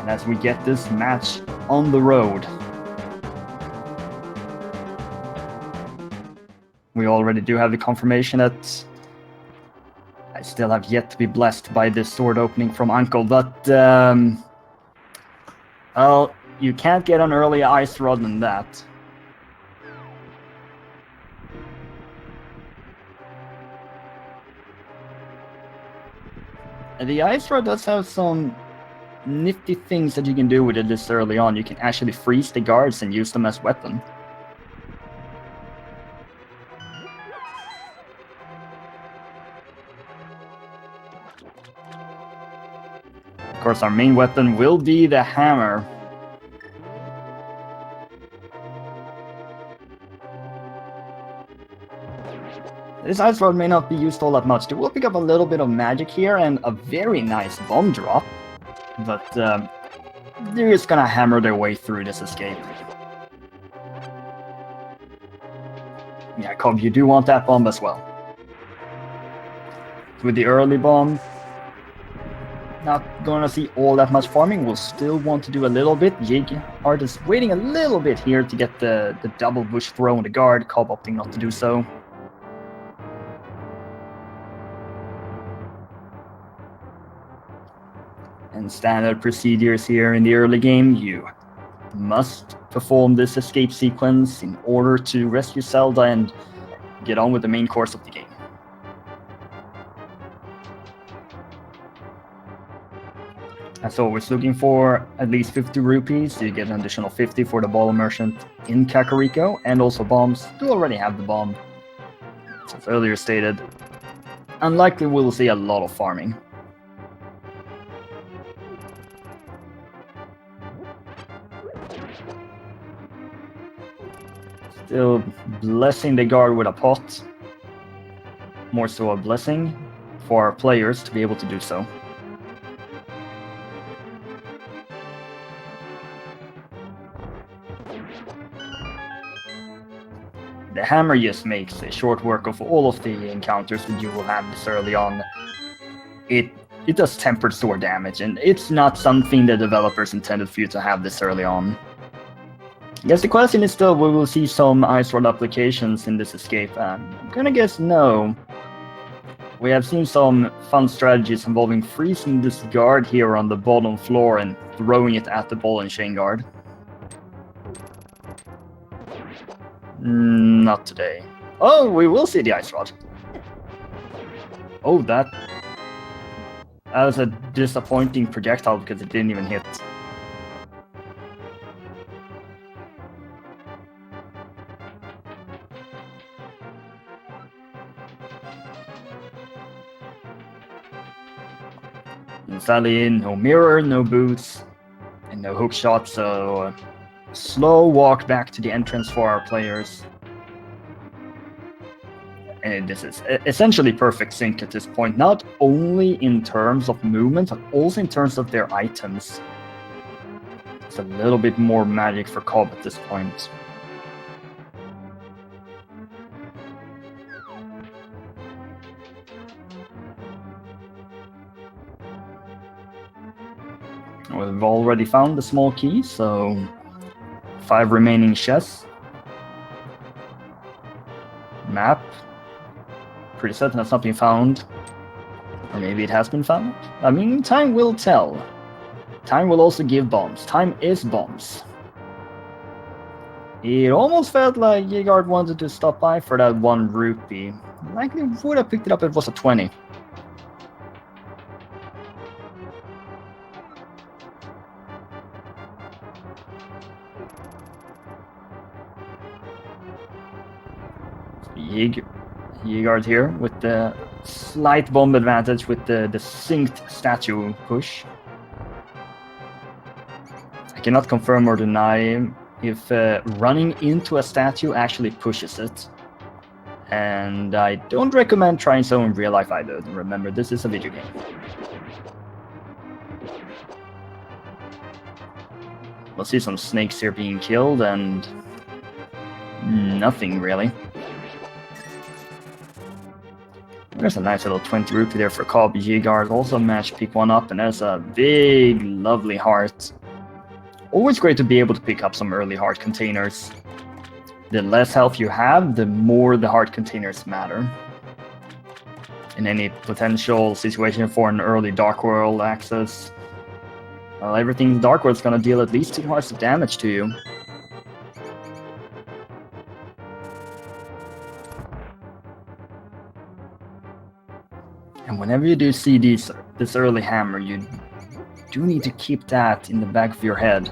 as we get this match on the road. We already do have the confirmation that I still have yet to be blessed by this sword opening from Uncle, but well, you can't get an early ice rod than that. The ice rod does have some nifty things that you can do with it this early on. You can actually freeze the guards and use them as weapon. Of course, our main weapon will be the hammer. This ice rod may not be used all that much. They will pick up a little bit of magic here and a very nice bomb drop, but they're just gonna hammer their way through this escape. Yeah, COB, you do want that bomb as well. With the early bomb, not gonna see all that much farming. We'll still want to do a little bit. Jighart is waiting a little bit here to get the double bush throw on the guard. COB opting not to do so. And standard procedures here in the early game, you must perform this escape sequence in order to rescue Zelda and get on with the main course of the game. As always, looking for at least 50 rupees, you get an additional 50 for the ball merchant in Kakariko, and also bombs. You already have the bomb. As earlier stated, unlikely we'll see a lot of farming. Still blessing the guard with a pot. More so a blessing for our players to be able to do so. The hammer just makes a short work of all of the encounters that you will have this early on. It does tempered sword damage, and it's not something the developers intended for you to have this early on. I guess the question is still, we will see some ice rod applications in this escape. I'm gonna guess no. We have seen some fun strategies involving freezing this guard here on the bottom floor and throwing it at the ball and chain guard. Not today. Oh, we will see the ice rod. Oh, that was a disappointing projectile because it didn't even hit. And sadly, no mirror, no boots, and no hook shot, so slow walk back to the entrance for our players. And this is essentially perfect sync at this point, not only in terms of movement, but also in terms of their items. It's a little bit more magic for COB at this point. We've already found the small key, so 5 remaining chests. Map. Pretty certain that's not been found. Or maybe it has been found. I mean, time will tell. Time will also give bombs. Time is bombs. It almost felt like Jighart wanted to stop by for that 1 rupee. Likely would have picked it up if it was a 20. Jighart here with the slight bomb advantage with the synced statue push. I cannot confirm or deny if running into a statue actually pushes it. And I don't recommend trying so in real life either. Remember, this is a video game. We'll see some snakes here being killed and nothing really. There's a nice little 20 rupee there for COB. Jighart also managed to pick one up, and there's a big, lovely heart. Always great to be able to pick up some early heart containers. The less health you have, the more the heart containers matter. In any potential situation for an early Dark World access, well, everything in Dark World is going to deal at least 2 hearts of damage to you. And whenever you do see this early hammer, you do need to keep that in the back of your head.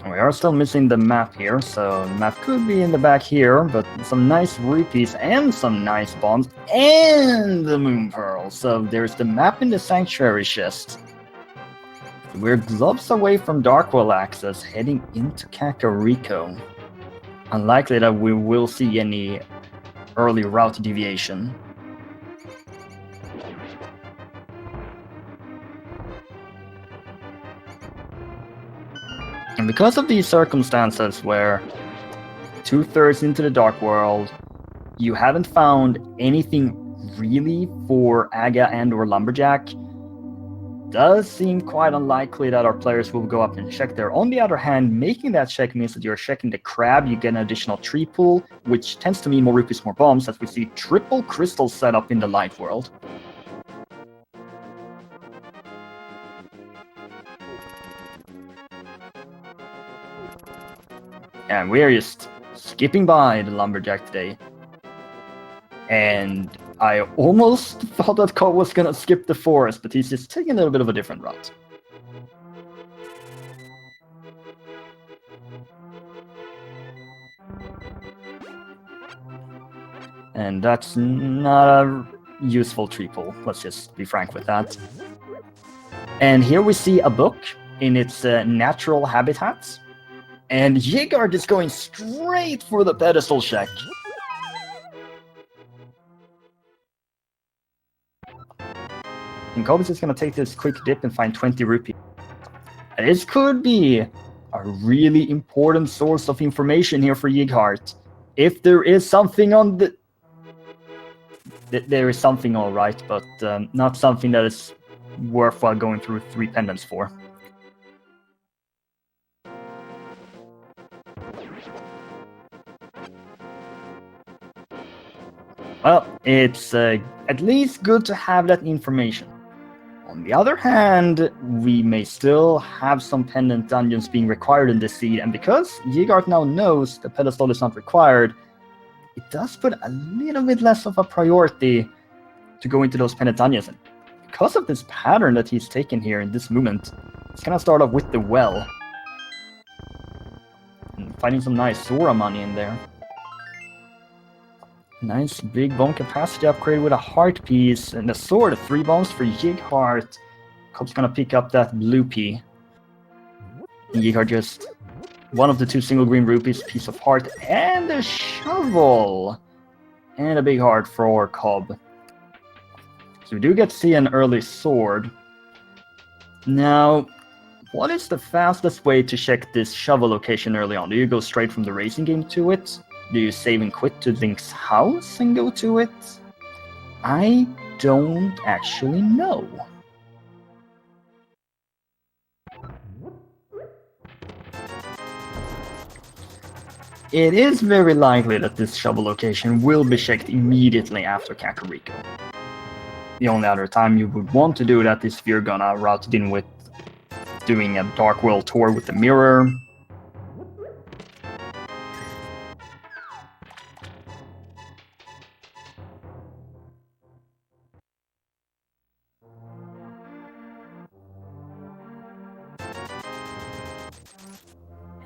We are still missing the map here, so the map could be in the back here, but some nice rupees and some nice bombs and the moon pearl. So there's the map in the sanctuary chest. We're gloves away from Darkworld access, heading into Kakariko. Unlikely that we will see any early route deviation. And because of these circumstances where 2/3 into the Dark World, you haven't found anything really for Aga and or Lumberjack, does seem quite unlikely that our players will go up and check there. On the other hand, making that check means that you're checking the crab, you get an additional tree pool, which tends to mean more rupees, more bombs, as we see triple crystals set up in the Light World. And we're just skipping by the Lumberjack today. And I almost thought that COB was gonna skip the forest, but he's just taking a little bit of a different route. And that's not a useful tree pull, let's just be frank with that. And here we see a book in its natural habitat. And Jighart is going straight for the pedestal check. And COB is just going to take this quick dip and find 20 rupees. And this could be a really important source of information here for Jighart. If there is something on the... There is something alright, but not something that is worthwhile going through 3 pendants for. Well, it's at least good to have that information. On the other hand, we may still have some pendant dungeons being required in this seed, and because Jighart now knows the pedestal is not required, it does put a little bit less of a priority to go into those pendant dungeons. And because of this pattern that he's taken here in this movement, he's gonna start off with the well. And finding some nice Sora money in there. Nice big bomb capacity upgrade with a heart piece and a sword. 3 bombs for Jighart. COB's gonna pick up that blue pea. And Jighart just one of the 2 single green rupees, piece of heart, and a shovel. And a big heart for COB. So we do get to see an early sword. Now, what is the fastest way to check this shovel location early on? Do you go straight from the racing game to it? Do you save and quit to Link's house and go to it? I don't actually know. It is very likely that this shovel location will be checked immediately after Kakariko. The only other time you would want to do that is if you're gonna route it in with doing a Dark World tour with the mirror.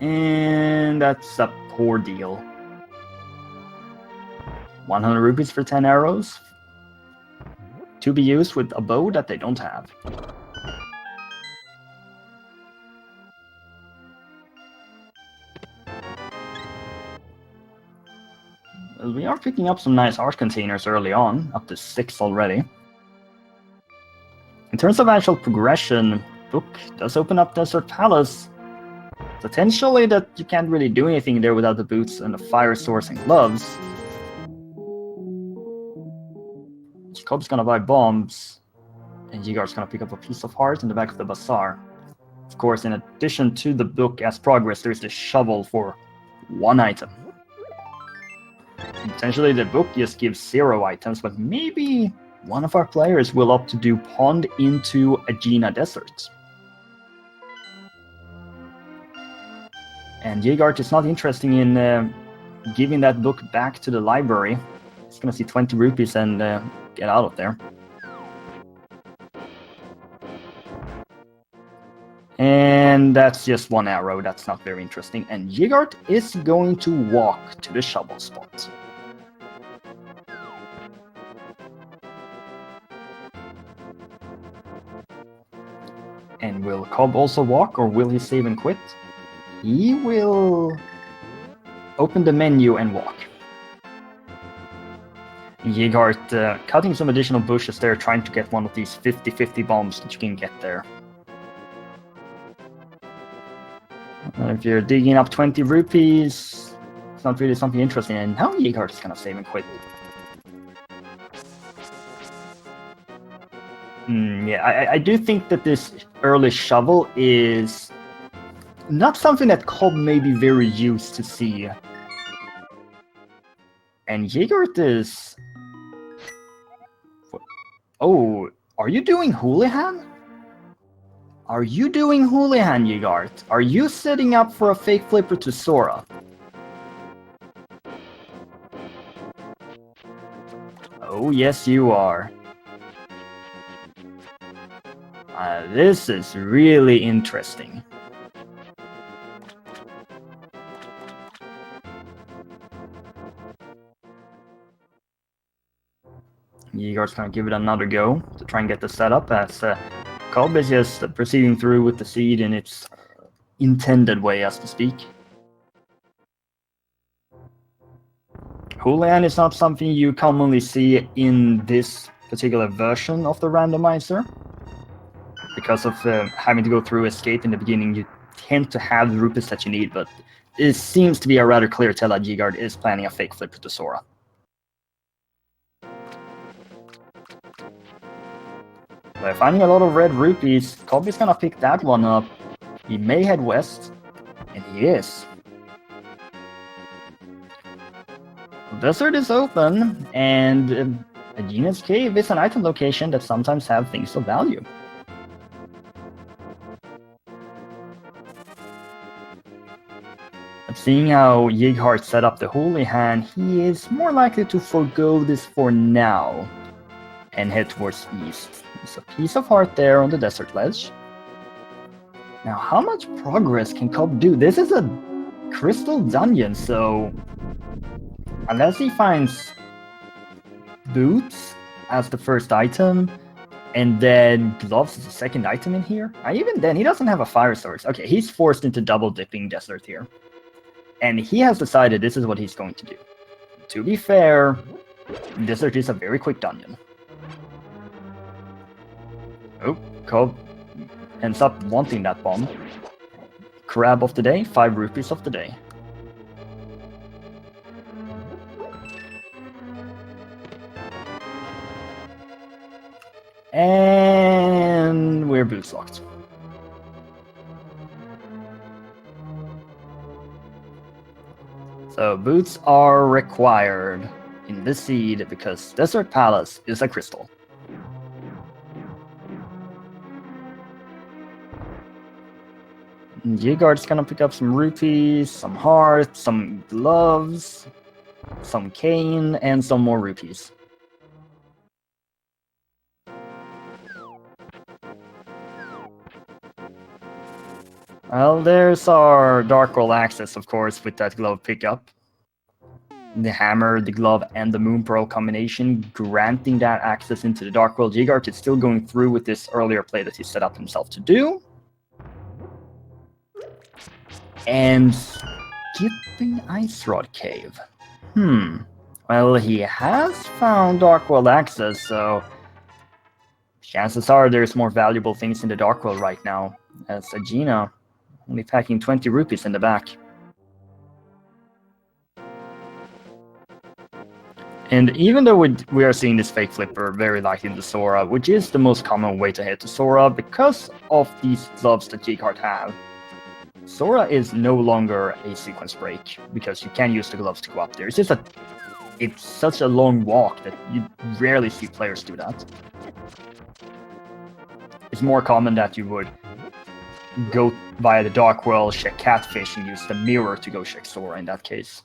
And that's a poor deal. 100 rupees for 10 arrows. To be used with a bow that they don't have. Well, we are picking up some nice art containers early on, up to 6 already. In terms of actual progression, book does open up Desert Palace. Potentially that you can't really do anything there without the boots and the fire source and gloves. COB's gonna buy bombs. And Jighart's gonna pick up a piece of heart in the back of the bazaar. Of course, in addition to the book as progress, there's the shovel for 1 item. Potentially the book just gives 0 items, but maybe one of our players will opt to do Pond into Agena Desert. And Jighart is not interested in giving that book back to the library. He's gonna see 20 rupees and get out of there. And that's just 1 arrow, that's not very interesting. And Jighart is going to walk to the shovel spot. And will Cobb also walk, or will he save and quit? He will open the menu and walk. Jighart cutting some additional bushes there, trying to get one of these 50-50 bombs that you can get there. If you're digging up 20 rupees, it's not really something interesting. And now Jighart is gonna save and quit. Yeah, I do think that this early shovel is not something that Cobb may be very used to see. And Jighart is... Oh, are you doing Hoolihan? Are you doing Hoolihan, Jighart? Are you setting up for a fake flipper to Sora? Oh, yes you are. This is really interesting. Jighart's gonna give it another go to try and get the setup as Cobb is just proceeding through with the seed in its intended way, as to speak. Hoolihan is not something you commonly see in this particular version of the randomizer. Because of having to go through escape in the beginning, you tend to have the rupees that you need, but it seems to be a rather clear tell that Jighart is planning a fake flip to Sora. By finding a lot of red rupees, Cobb is gonna pick that one up. He may head west, and he is. The desert is open, and Agena's Cave is an item location that sometimes have things of value. But seeing how Jighart set up the Hoolihan, he is more likely to forego this for now and head towards east. There's a piece of heart there on the desert ledge. Now, how much progress can Cobb do? This is a crystal dungeon, so unless he finds boots as the first item, and then gloves as the second item in here, even then, he doesn't have a fire source. Okay, he's forced into double dipping desert here. And he has decided this is what he's going to do. To be fair, desert is a very quick dungeon. Oh, Cobb ends up wanting that bomb. Crab of the day, 5 rupees of the day. And we're boots locked. So boots are required in this seed because Desert Palace is a crystal. Jighart's gonna pick up some rupees, some hearts, some gloves, some cane, and some more rupees. Well, there's our Dark World access, of course, with that glove pickup. The hammer, the glove, and the Moon Pearl combination, granting that access into the Dark World. Jighart is still going through with this earlier play that he set up himself to do. And skipping Ice Rod Cave. Well, he has found Dark World access, so chances are there's more valuable things in the Dark World right now, as Agena only packing 20 rupees in the back. And even though we are seeing this fake flipper very likely into Sora, which is the most common way to hit to Sora because of these gloves that Jighart have, Sora is no longer a sequence break because you can use the gloves to go up there. It's just that it's such a long walk that you rarely see players do that. It's more common that you would go via the Dark World, check Catfish, and use the mirror to go check Sora in that case.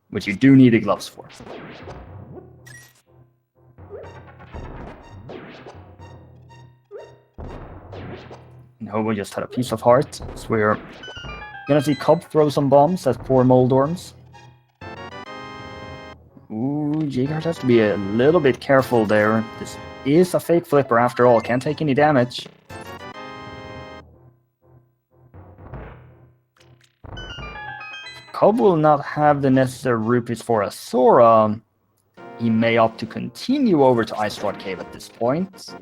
Which you do need the gloves for. And Hobo just had a piece of heart, so we're gonna see COB throw some bombs at poor Moldorms. Ooh, Jighart has to be a little bit careful there. This is a fake flipper after all, can't take any damage. COB will not have the necessary rupees for a Sora. He may opt to continue over to Ice Rod Cave at this point.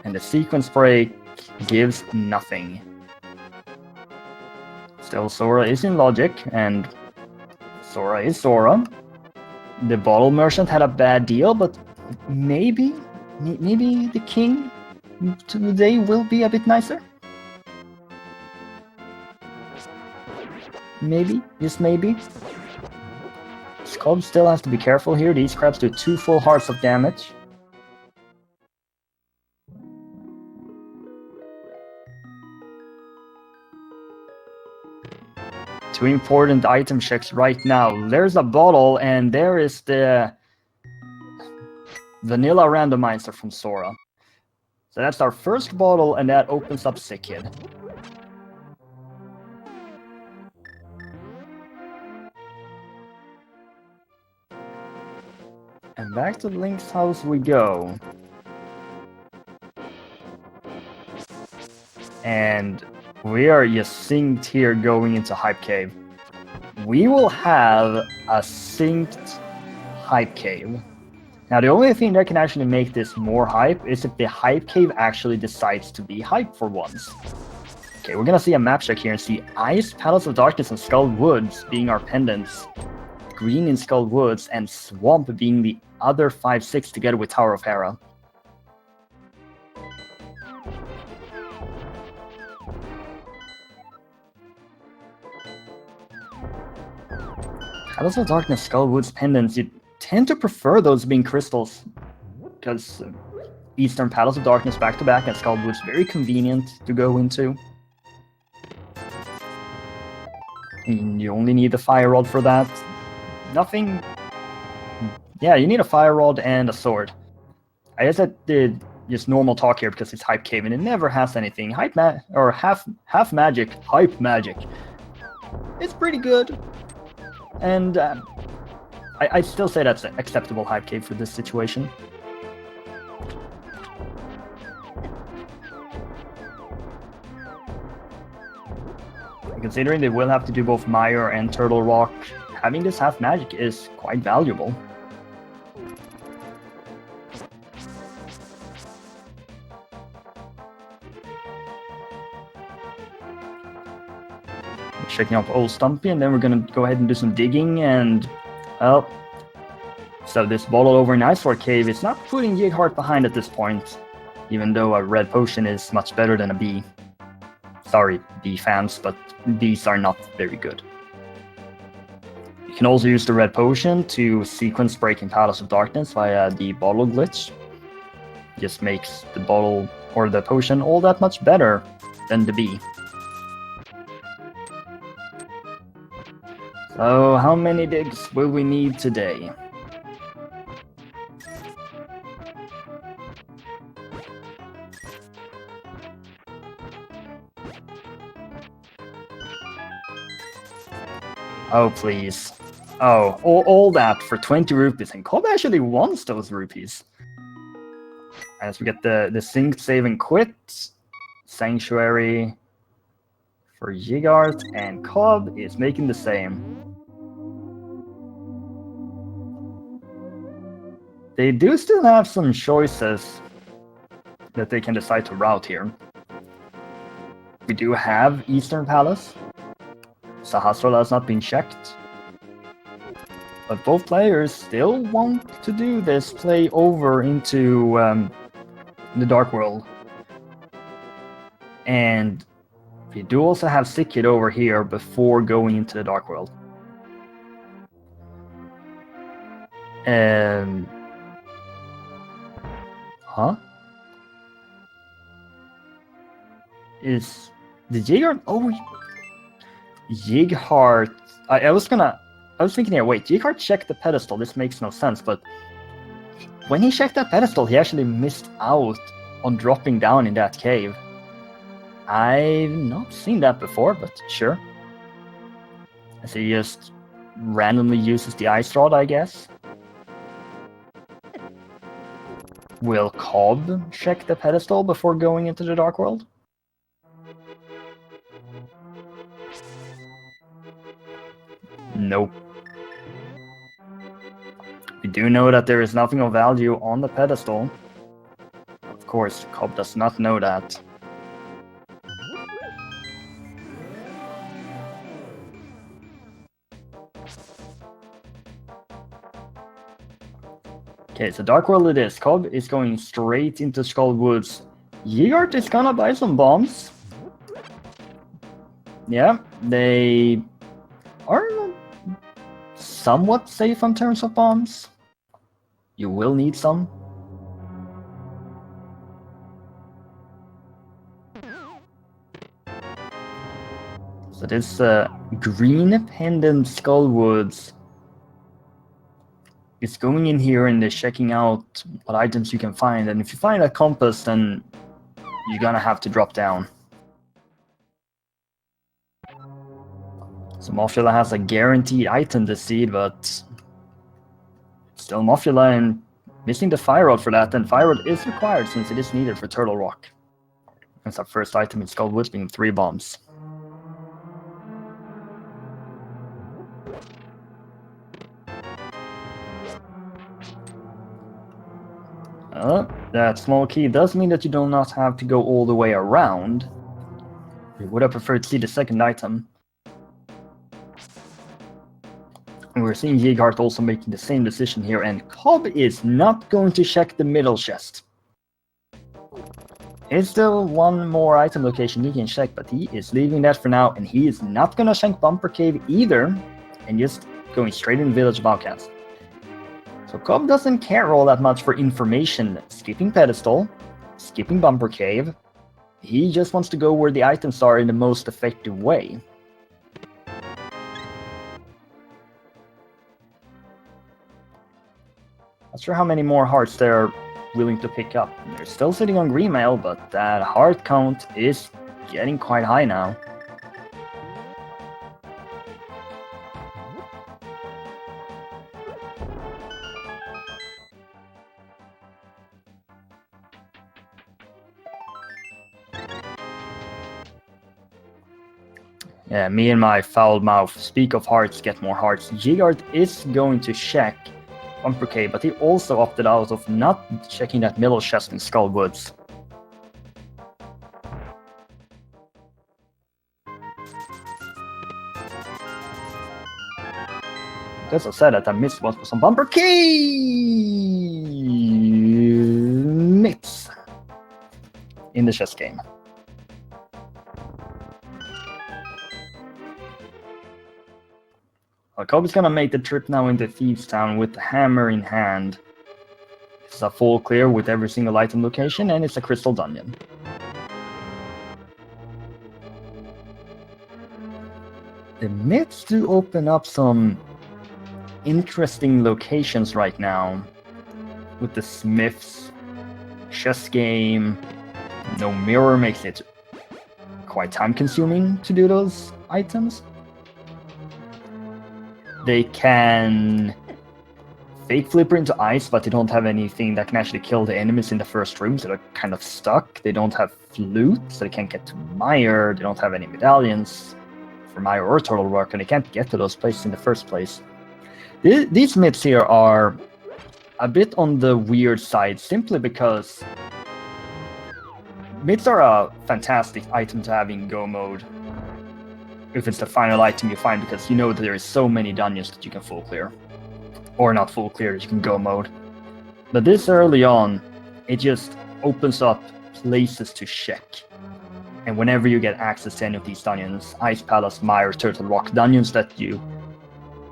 And the sequence break gives nothing. Still, Sora is in logic, and Sora is Sora. The bottle merchant had a bad deal, but maybe the king today will be a bit nicer. Maybe, just maybe. COB still has to be careful here. These crabs do 2 full hearts of damage. Two important item checks right now. There's a bottle, and there is the vanilla randomizer from Sora. So that's our first bottle, and that opens up Sick Kid. And back to Link's house we go. And we are just synced here going into Hype Cave. We will have a synced Hype Cave. Now the only thing that can actually make this more hype is if the Hype Cave actually decides to be hype for once. Okay, we're gonna see a map check here and see Ice, Palace of Darkness, and Skull Woods being our pendants. Green in Skull Woods, and Swamp being the other 5-6 together with Tower of Hera. Palace of Darkness, Skull Woods pendants, you tend to prefer those being crystals, because Eastern Palace of Darkness back-to-back and Skull Woods very convenient to go into. And you only need the Fire Rod for that. Nothing. Yeah, you need a Fire Rod and a sword. I guess I did just normal talk here because it's Hype Cave and it never has anything. Half magic, hype magic. It's pretty good. And I still say that's an acceptable Hype Cave for this situation. Considering they will have to do both Mire and Turtle Rock, having this half magic is quite valuable. Checking up Old Stumpy, and then we're gonna go ahead and do some digging, and well, so this bottle over in Ice Sword Cave is not putting Jighart behind at this point, even though a red potion is much better than a B. Sorry, B fans, but Bs are not very good. You can also use the red potion to sequence break in Palace of Darkness via the bottle glitch. Just makes the bottle or the potion all that much better than the B. So, how many digs will we need today? Oh, please. Oh, all that for 20 rupees, and COB actually wants those rupees. As we get the sync, save, and quit. Sanctuary for Jighart, and COB is making the same. They do still have some choices that they can decide to route here. We do have Eastern Palace, Sahasrara has not been checked. But both players still want to do this, play over into the Dark World. And we do also have Sick over here before going into the Dark World. Huh? Is the Jighart over? Jighart. I was thinking here, wait, Jighart checked the pedestal. This makes no sense, but when he checked that pedestal, he actually missed out on dropping down in that cave. I've not seen that before, but sure. As he just randomly uses the ice rod, I guess. Will COB check the pedestal before going into the Dark World? Nope. We do know that there is nothing of value on the pedestal. Of course, COB does not know that. Okay, so Dark World it is. COB is going straight into Skull Woods. Jighart is gonna buy some bombs. Yeah, they are somewhat safe in terms of bombs. You will need some. So this green pendant Skull Woods is going in here and they're checking out what items you can find. And if you find a compass, then you're gonna have to drop down. So Mothula has a guaranteed item this seed, but still Mothula and missing the Fire Rod for that, and Fire Rod is required since it is needed for Turtle Rock. That's our first item in Skull Woods being 3 bombs. That small key does mean that you do not have to go all the way around. We would have preferred to see the second item. And we're seeing Jighart also making the same decision here, and COB is not going to check the middle chest. There's still one more item location he can check, but he is leaving that for now, and he is not going to check Bumper Cave either, and just going straight in the Village of Outcasts. So COB doesn't care all that much for information, skipping Pedestal, skipping Bumper Cave. He just wants to go where the items are in the most effective way. Not sure how many more hearts they're willing to pick up. They're still sitting on green mail, but that heart count is getting quite high now. Yeah, me and my foul mouth speak of hearts, get more hearts. Jighart is going to check Bumper Cave, but he also opted out of not checking that middle chest in Skull Woods. Because I said that I missed what was on Bumper Cave! Mix in the chess game. Well, COB is gonna make the trip now into Thieves Town with the hammer in hand. It's a full clear with every single item location, and it's a crystal dungeon. The myths do open up some interesting locations right now. With the Smiths, chess game, no mirror makes it quite time consuming to do those items. They can fake flipper into ice, but they don't have anything that can actually kill the enemies in the first room, so they're kind of stuck. They don't have flute, so they can't get to Mire. They don't have any medallions for Mire or Turtle Rock, and they can't get to those places in the first place. These myths here are a bit on the weird side, simply because myths are a fantastic item to have in Go mode. if it's the final item you find, because you know that there is so many dungeons that you can full clear. Or not full clear, that you can go mode. But this early on, it just opens up places to check. And whenever you get access to any of these dungeons, Ice Palace, Mire, Turtle Rock, dungeons that you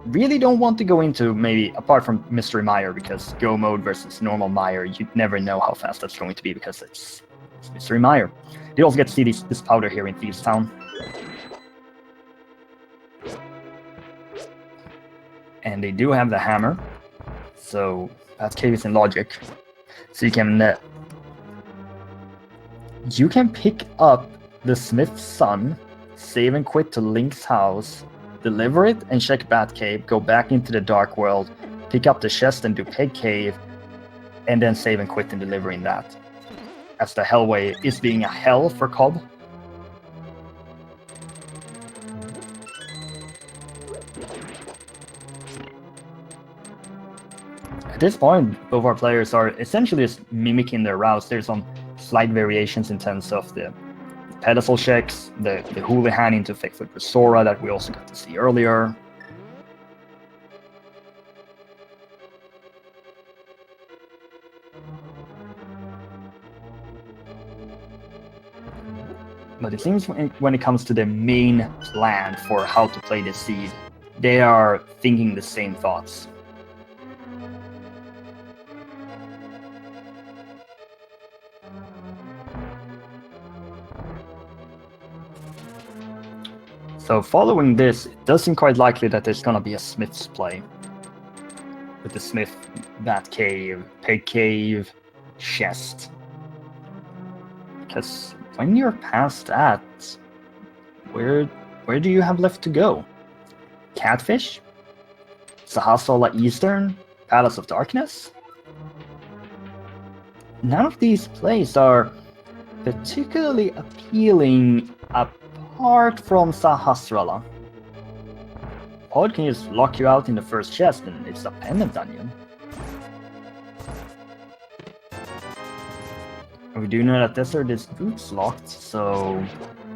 really don't want to go into, maybe apart from Mystery Mire, because go mode versus normal Mire, you never know how fast that's going to be because it's Mystery Mire. You also get to see this powder here in Thieves Town. And they do have the hammer, so that cave is in logic. So you can pick up the Smith's Son, save and quit to Link's house, deliver it and check Bat Cave, go back into the Dark World, pick up the chest and do Peg Cave, and then save and quit and delivering that. As the Hellway is being a hell for COB. At this point, both our players are essentially just mimicking their routes. There's some slight variations in terms of the pedestal checks, the Houlihan into effect with Sora that we also got to see earlier. But it seems when it comes to the main plan for how to play this seed, they are thinking the same thoughts. So following this, it does seem quite likely that there's gonna be a Smith's play. With the Smith, Bat Cave, Peg Cave, Chest. Because when you're past that, where do you have left to go? Catfish? Sahasrahla Eastern? Palace of Darkness? None of these plays are particularly appealing apart from Sahasrahla. Pod can just lock you out in the first chest and it's a pendant dungeon. We do know that Desert is boots locked, so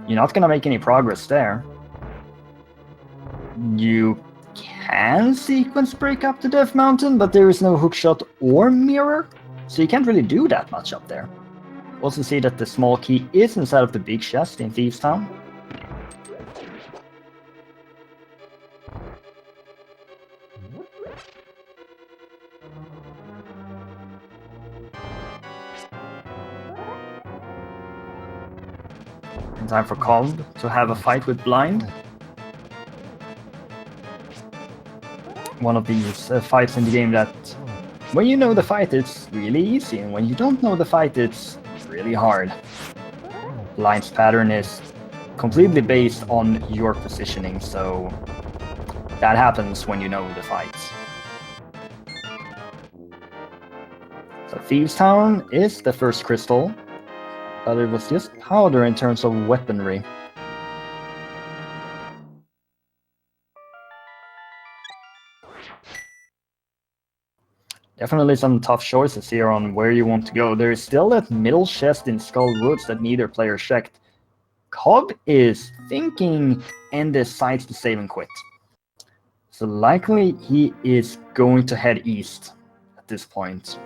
you're not gonna make any progress there. You can sequence break up the Death Mountain, but there is no hookshot or mirror, so you can't really do that much up there. Also see that the small key is inside of the big chest in Thieves Town. Time for COB to have a fight with Blind. One of these fights in the game that, when you know the fight, it's really easy, and when you don't know the fight, it's really hard. Blind's pattern is completely based on your positioning, so that happens when you know the fights. So Thieves Town is the first crystal, but it was just powder in terms of weaponry. Definitely some tough choices here on where you want to go. There is still that middle chest in Skull Woods that neither player checked. COB is thinking and decides to save and quit. So likely he is going to head east at this point.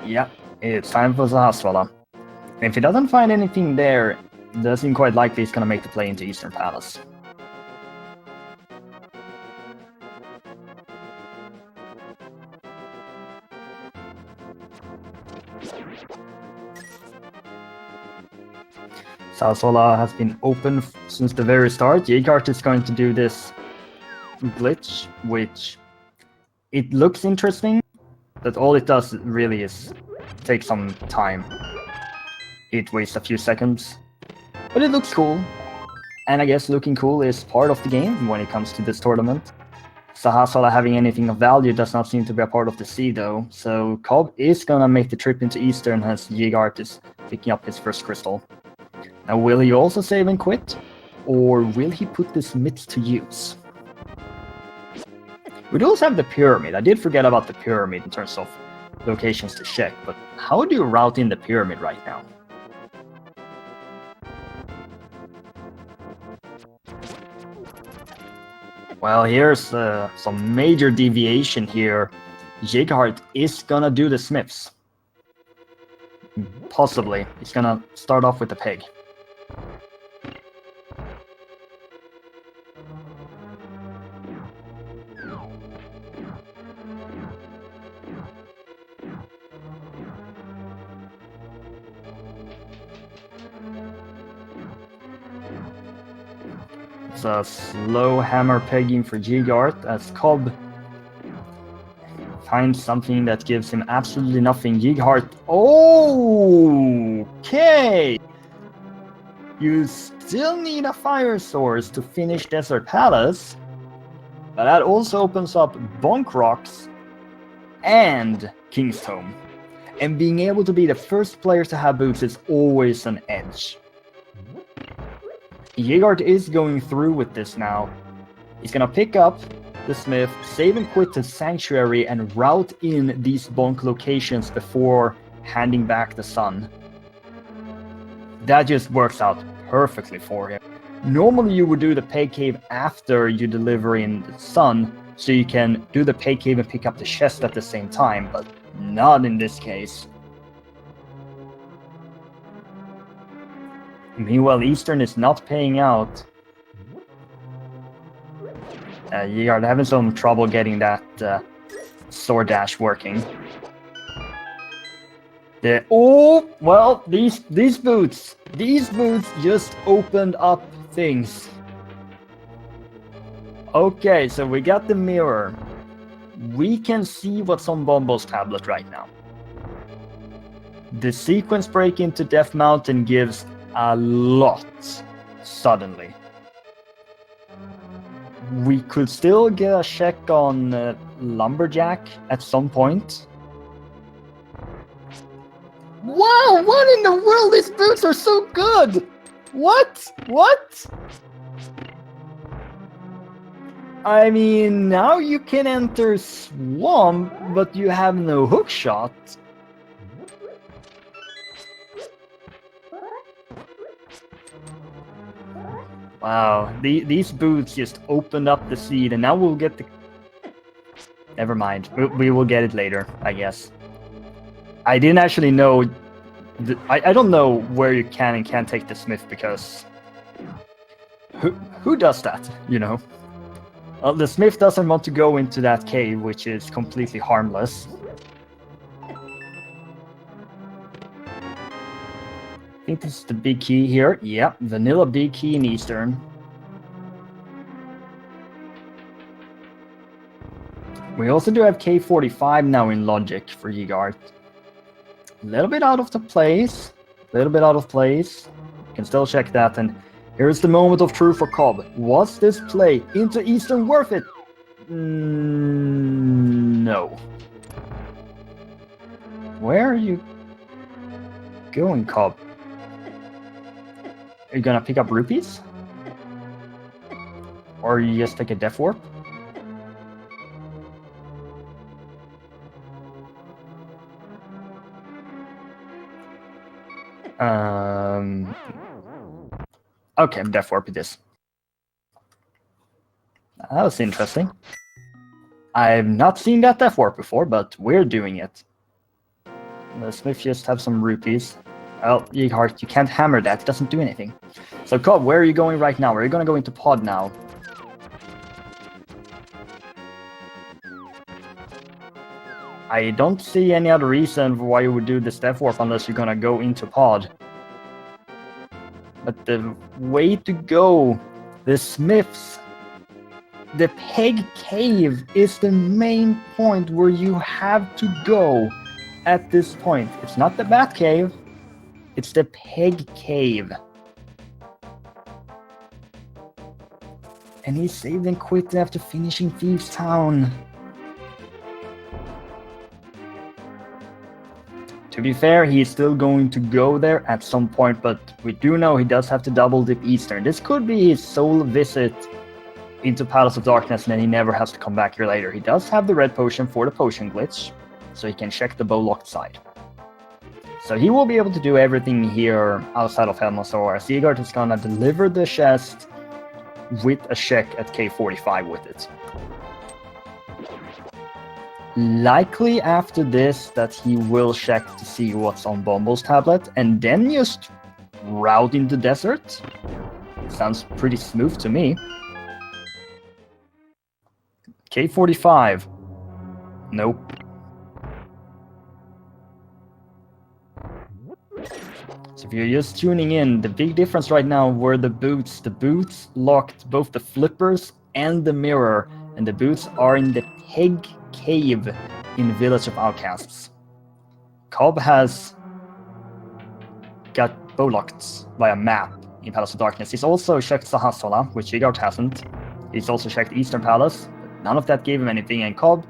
Yeah, it's time for Sahasrahla. If he doesn't find anything there, it does seem quite likely he's gonna make the play into Eastern Palace. Sahasrahla has been open since the very start. Jighart is going to do this glitch, which it looks interesting, but all it does really is take some time. It wastes a few seconds, but it looks cool. And I guess looking cool is part of the game when it comes to this tournament. Sahasrahla having anything of value does not seem to be a part of the sea though, so COB is gonna make the trip into Eastern as Jighart is picking up his first crystal. Now will he also save and quit, or will he put this myth to use? We do also have the pyramid. I did forget about the pyramid in terms of locations to check, but how do you route in the pyramid right now? Well, here's some major deviation here. Jighart is gonna do the smiths. Possibly. He's gonna start off with the pig. It's a slow hammer pegging for Jighart as COB finds something that gives him absolutely nothing. Jighart. Okay! You still need a fire source to finish Desert Palace, but that also opens up Bonk Rocks and King's Tome. And being able to be the first player to have boots is always an edge. Jighart is going through with this now. He's gonna pick up the Smith, save and quit to Sanctuary, and route in these bonk locations before handing back the Sun. That just works out perfectly for him. Normally you would do the Peg Cave after you deliver in the Sun, so you can do the Peg Cave and pick up the chest at the same time, but not in this case. Meanwhile, Eastern is not paying out. Jighart having some trouble getting that sword dash working. These boots just opened up things. Okay, so we got the mirror. We can see what's on Bombo's tablet right now. The sequence break into Death Mountain gives a lot suddenly. We could still get a check on Lumberjack at some point. Wow, what in the world? These boots are so good! What? I mean, now you can enter Swamp, but you have no hookshot. Wow, these boots just opened up the seed, and now we'll get the... Never mind, we will get it later, I guess. I didn't actually know... I don't know where you can and can't take the Smith, because... Who does that, you know? Well, the Smith doesn't want to go into that cave, which is completely harmless. I think this is the big key here. Yeah, vanilla big key in Eastern. We also do have K45 now in Logic for Jighart. A little bit out of the place. You can still check that. And here's the moment of truth for COB. Was this play into Eastern worth it? No. Where are you going, COB? Are you gonna pick up rupees? Or you just take a death warp? Okay, death warp it is. That was interesting. I've not seen that death warp before, but we're doing it. The Smith just have some rupees. Well, Jighart, you can't hammer that. It doesn't do anything. So, COB, where are you going right now? Are you going to go into pod now? I don't see any other reason for why you would do this death warp unless you're going to go into pod. But the way to go, the Smiths, the Peg Cave is the main point where you have to go at this point. It's not the Bat Cave. It's the Peg Cave. And he saved and quit after finishing Thieves Town. To be fair, he's still going to go there at some point, but we do know he does have to double dip Eastern. This could be his sole visit into Palace of Darkness, and then he never has to come back here later. He does have the red potion for the potion glitch, so he can check the bow-locked side. So he will be able to do everything here outside of Helmasaur. Jighart is gonna deliver the chest, with a check at K45 with it. Likely after this that he will check to see what's on Bombo's tablet and then just route into desert. Sounds pretty smooth to me. K45. Nope. So if you're just tuning in, the big difference right now were the boots. The boots locked both the flippers and the mirror, and the boots are in the Peg Cave in Village of Outcasts. COB has got locked by a map in Palace of Darkness. He's also checked Sahasrara, which Jighart hasn't. He's also checked Eastern Palace, but none of that gave him anything, and COB,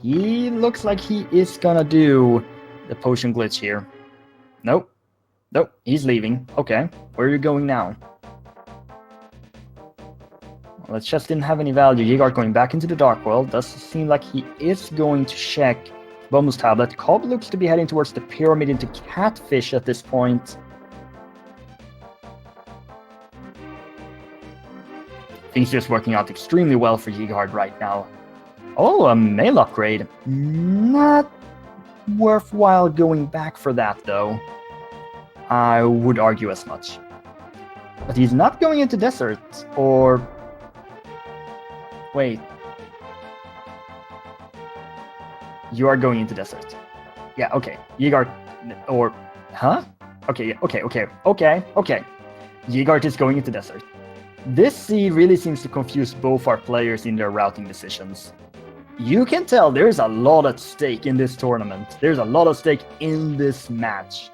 he looks like he is gonna do the potion glitch here. Nope. Nope, he's leaving. Okay, where are you going now? Well, it just didn't have any value. Jighart going back into the Dark World. Does seem like he is going to check Bombo's tablet. COB looks to be heading towards the pyramid into Catfish at this point. Things just working out extremely well for Jighart right now. Oh, a mail upgrade. Not worthwhile going back for that, though. I would argue as much. But he's not going into desert, or... Wait. You are going into desert. Yeah, okay. Jighart, or... Huh? Okay, okay. Jighart is going into desert. This seed really seems to confuse both our players in their routing decisions. You can tell there's a lot at stake in this tournament. There's a lot at stake in this match.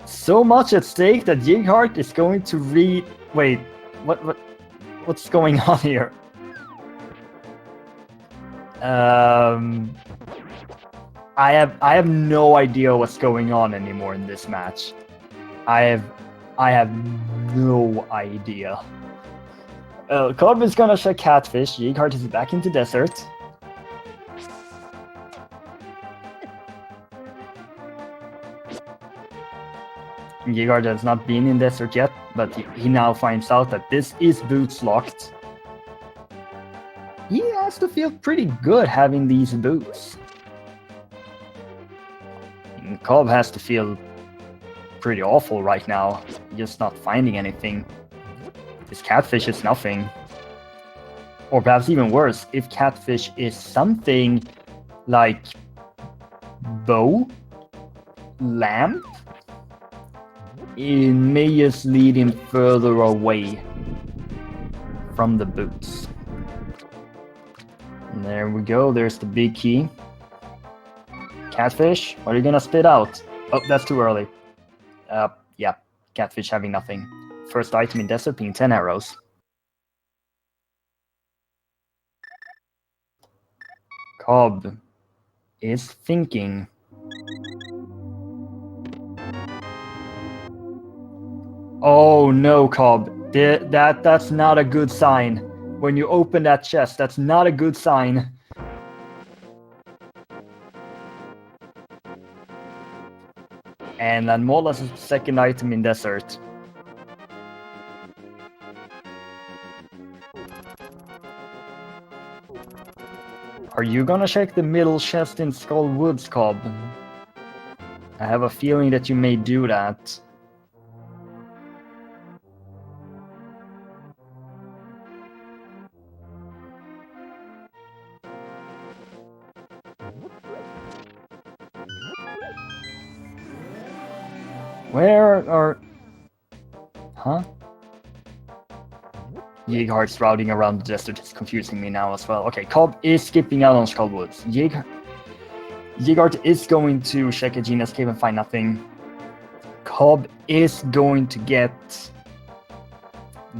So much at stake that Jighart is going to Wait, what's going on here? I have no idea what's going on anymore in this match. I have no idea. COB is gonna check Catfish. Jighart is back into desert. Jighart has not been in desert yet, but he now finds out that this is boots locked. He has to feel pretty good having these boots. And COB has to feel pretty awful right now, just not finding anything. This Catfish is nothing. Or perhaps even worse, if Catfish is something like bow, lamp, it may just lead him further away from the boots. And there we go, there's the big key. Catfish, what are you gonna spit out? Oh, that's too early. Yeah, Catfish having nothing. First item in desert being 10 arrows. COB is thinking. Oh no, COB. That's not a good sign. When you open that chest, that's not a good sign. And Lanmola's second item in desert. Are you gonna check the middle chest in Skull Woods, COB? I have a feeling that you may do that. Where are... Huh? Jighart's routing around the desert is confusing me now as well. Okay, COB is skipping out on Skullwoods. Jighart is going to check Aegina's cave and find nothing. COB is going to get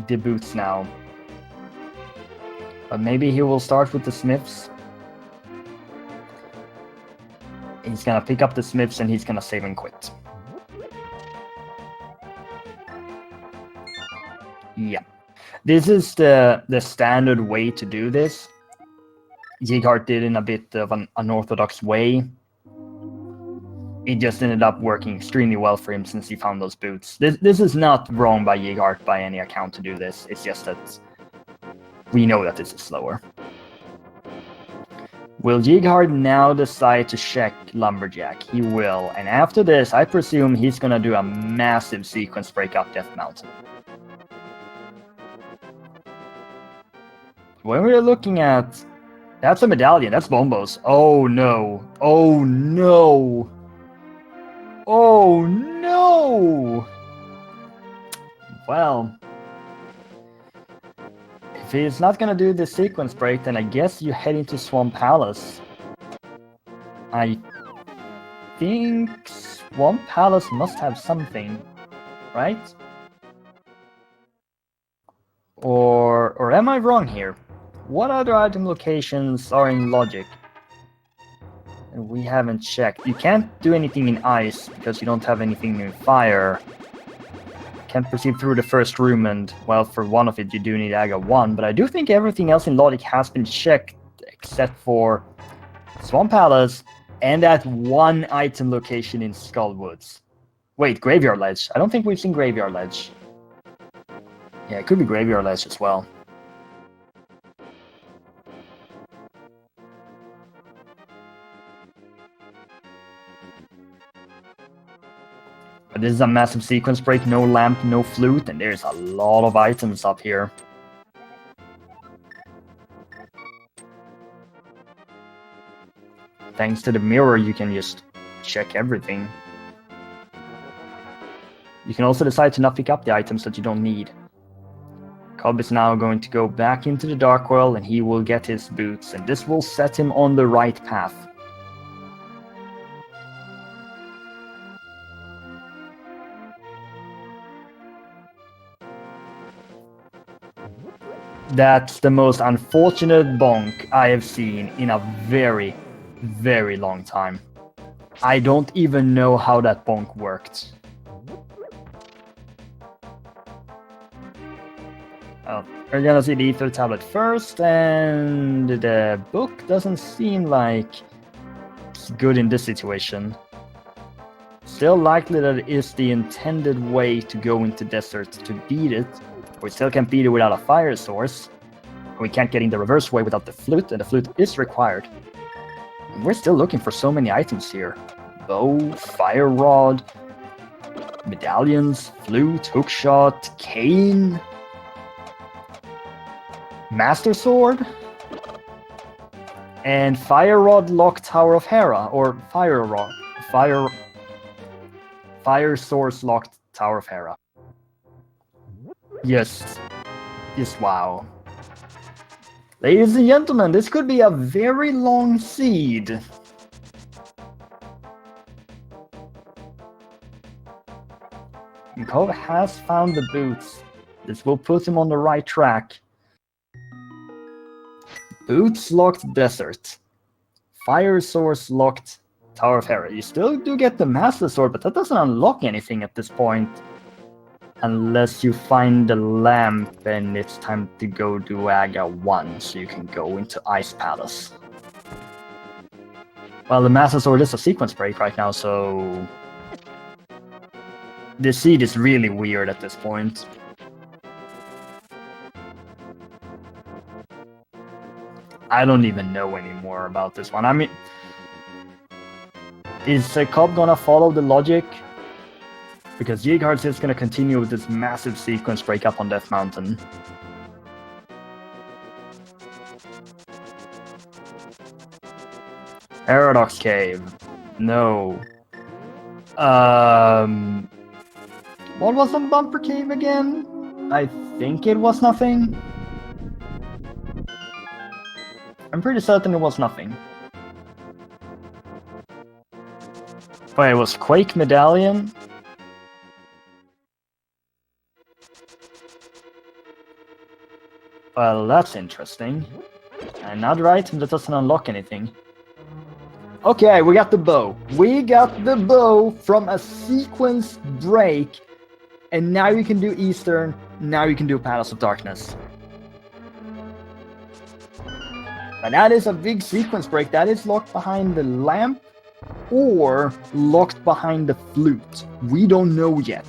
the boots now. But maybe he will start with the smiths. He's gonna pick up the smiths and he's gonna save and quit. Yeah. This is the standard way to do this. Jighart did in a bit of an unorthodox way. it just ended up working extremely well for him since he found those boots. This is not wrong by Jighart by any account to do this. It's just that we know that this is slower. Will Jighart now decide to check Lumberjack? He will. And after this, I presume he's gonna do a massive sequence break up Death Mountain. When we're looking at... That's a medallion. That's Bombos. Oh no. Oh no. Oh no. Well... If he's not gonna do the sequence break, then I guess you head into Swamp Palace. I think Swamp Palace must have something, right? Or am I wrong here? What other item locations are in Logic? And we haven't checked. You can't do anything in Ice because you don't have anything in Fire. Can't proceed through the first room, and well, for one of it you do need Aga 1, but I do think everything else in Logic has been checked except for Swamp Palace and that one item location in Skullwoods. Wait, Graveyard Ledge. I don't think we've seen Graveyard Ledge. Yeah, it could be Graveyard Ledge as well. But this is a massive sequence break, no lamp, no flute, and there's a lot of items up here. Thanks to the mirror, you can just check everything. You can also decide to not pick up the items that you don't need. COB is now going to go back into the Dark World, and he will get his boots, and this will set him on the right path. That's the most unfortunate bonk I have seen in a very, very long time. I don't even know how that bonk worked. Well, we're gonna see the Ether Tablet first, and the book doesn't seem like it's good in this situation. Still likely that it is the intended way to go into desert to beat it. We still can't beat it without a fire source. We can't get in the reverse way without the flute, and the flute is required. And we're still looking for so many items here. Bow, fire rod, medallions, flute, hookshot, cane, master sword, and fire rod lock Tower of Hera, or fire source locked Tower of Hera. Yes, wow. Ladies and gentlemen, this could be a very long seed. And COB has found the boots. This will put him on the right track. Boots locked desert. Fire source locked Tower of Hera. You still do get the Master Sword, but that doesn't unlock anything at this point. Unless you find the lamp and it's time to go to Aga 1, so you can go into Ice Palace. Well, the Master Sword is a sequence break right now, so... this seed is really weird at this point. I don't even know anymore about this one. I mean... is COB gonna follow the logic? Because Jighart is going to continue with this massive sequence break up on Death Mountain. Paradox Cave. No. What was the Bumper Cave again? I think it was nothing. I'm pretty certain it was nothing. But it was Quake Medallion. Well, that's interesting. Another item that doesn't unlock anything. Okay, we got the bow. We got the bow from a sequence break. And now you can do Eastern. Now you can do Palace of Darkness. But that is a big sequence break. That is locked behind the lamp. or locked behind the flute. We don't know yet.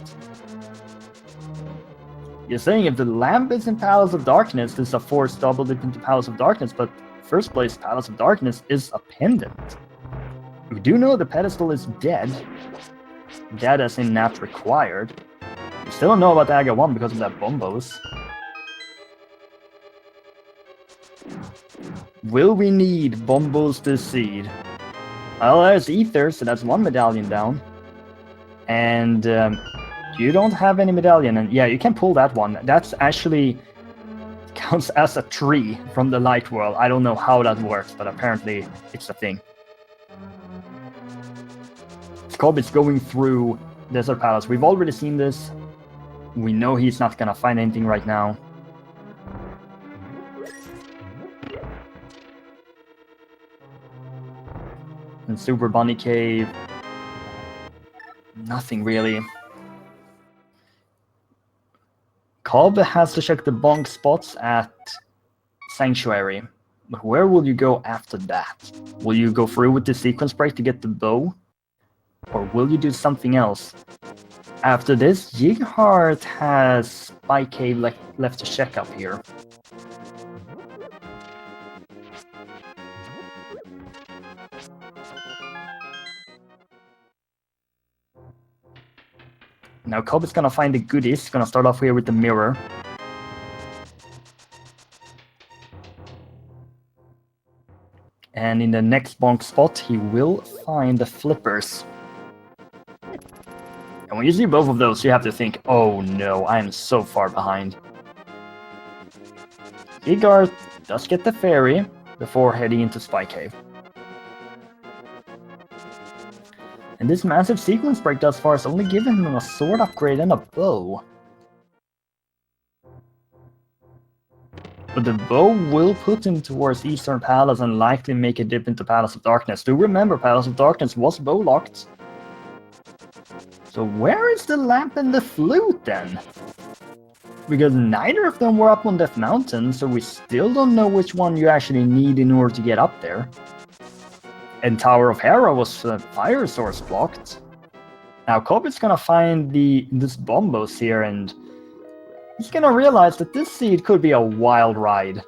You're saying if the lamp is in Palace of Darkness, there's a force doubled it into Palace of Darkness, but first place Palace of Darkness is a pendant. We do know the pedestal is dead. Dead as in not required. We still don't know about Aga 1 because of that bombos. Will we need bombos to seed? Well, there's Ether, so that's one medallion down. And you don't have any medallion, and yeah, you can pull that one. That's actually counts as a tree from the light world. I don't know how that works, but apparently it's a thing. COB is going through Desert Palace. We've already seen this. We know he's not gonna find anything right now. And Super Bunny Cave. Nothing really. COB has to check the bonk spots at Sanctuary. But where will you go after that? Will you go through with the sequence break to get the bow? Or will you do something else? After this, Jighart has Spy Cave left to check up here. Now COB is gonna find the goodies. Gonna start off here with the mirror. And in the next bonk spot, he will find the flippers. And when you see both of those, you have to think, oh no, I am so far behind. Jighart does get the fairy before heading into Spy Cave. And this massive sequence break thus far has only given him a sword upgrade and a bow. But the bow will put him towards Eastern Palace and likely make a dip into Palace of Darkness. Do remember, Palace of Darkness was bow locked. So where is the lamp and the flute then? Because neither of them were up on Death Mountain, so we still don't know which one you actually need in order to get up there. And Tower of Hera was fire source blocked. Now COB is gonna find this bombos here, and he's gonna realize that this seed could be a wild ride.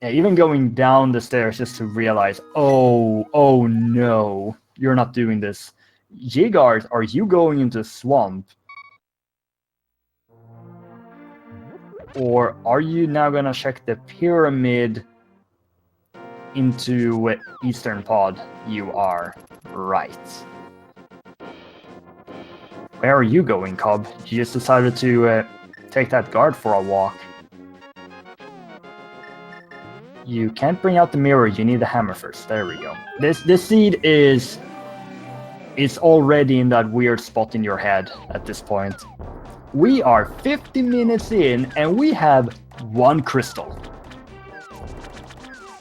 Yeah, even going down the stairs just to realize, oh no, you're not doing this. Jighart, are you going into swamp? Or are you now gonna check the pyramid into Eastern Pod? You are right. Where are you going, COB? You just decided to take that guard for a walk. You can't bring out the mirror, you need the hammer first. There we go. This seed is already in that weird spot in your head at this point. We are 50 minutes in and we have one crystal.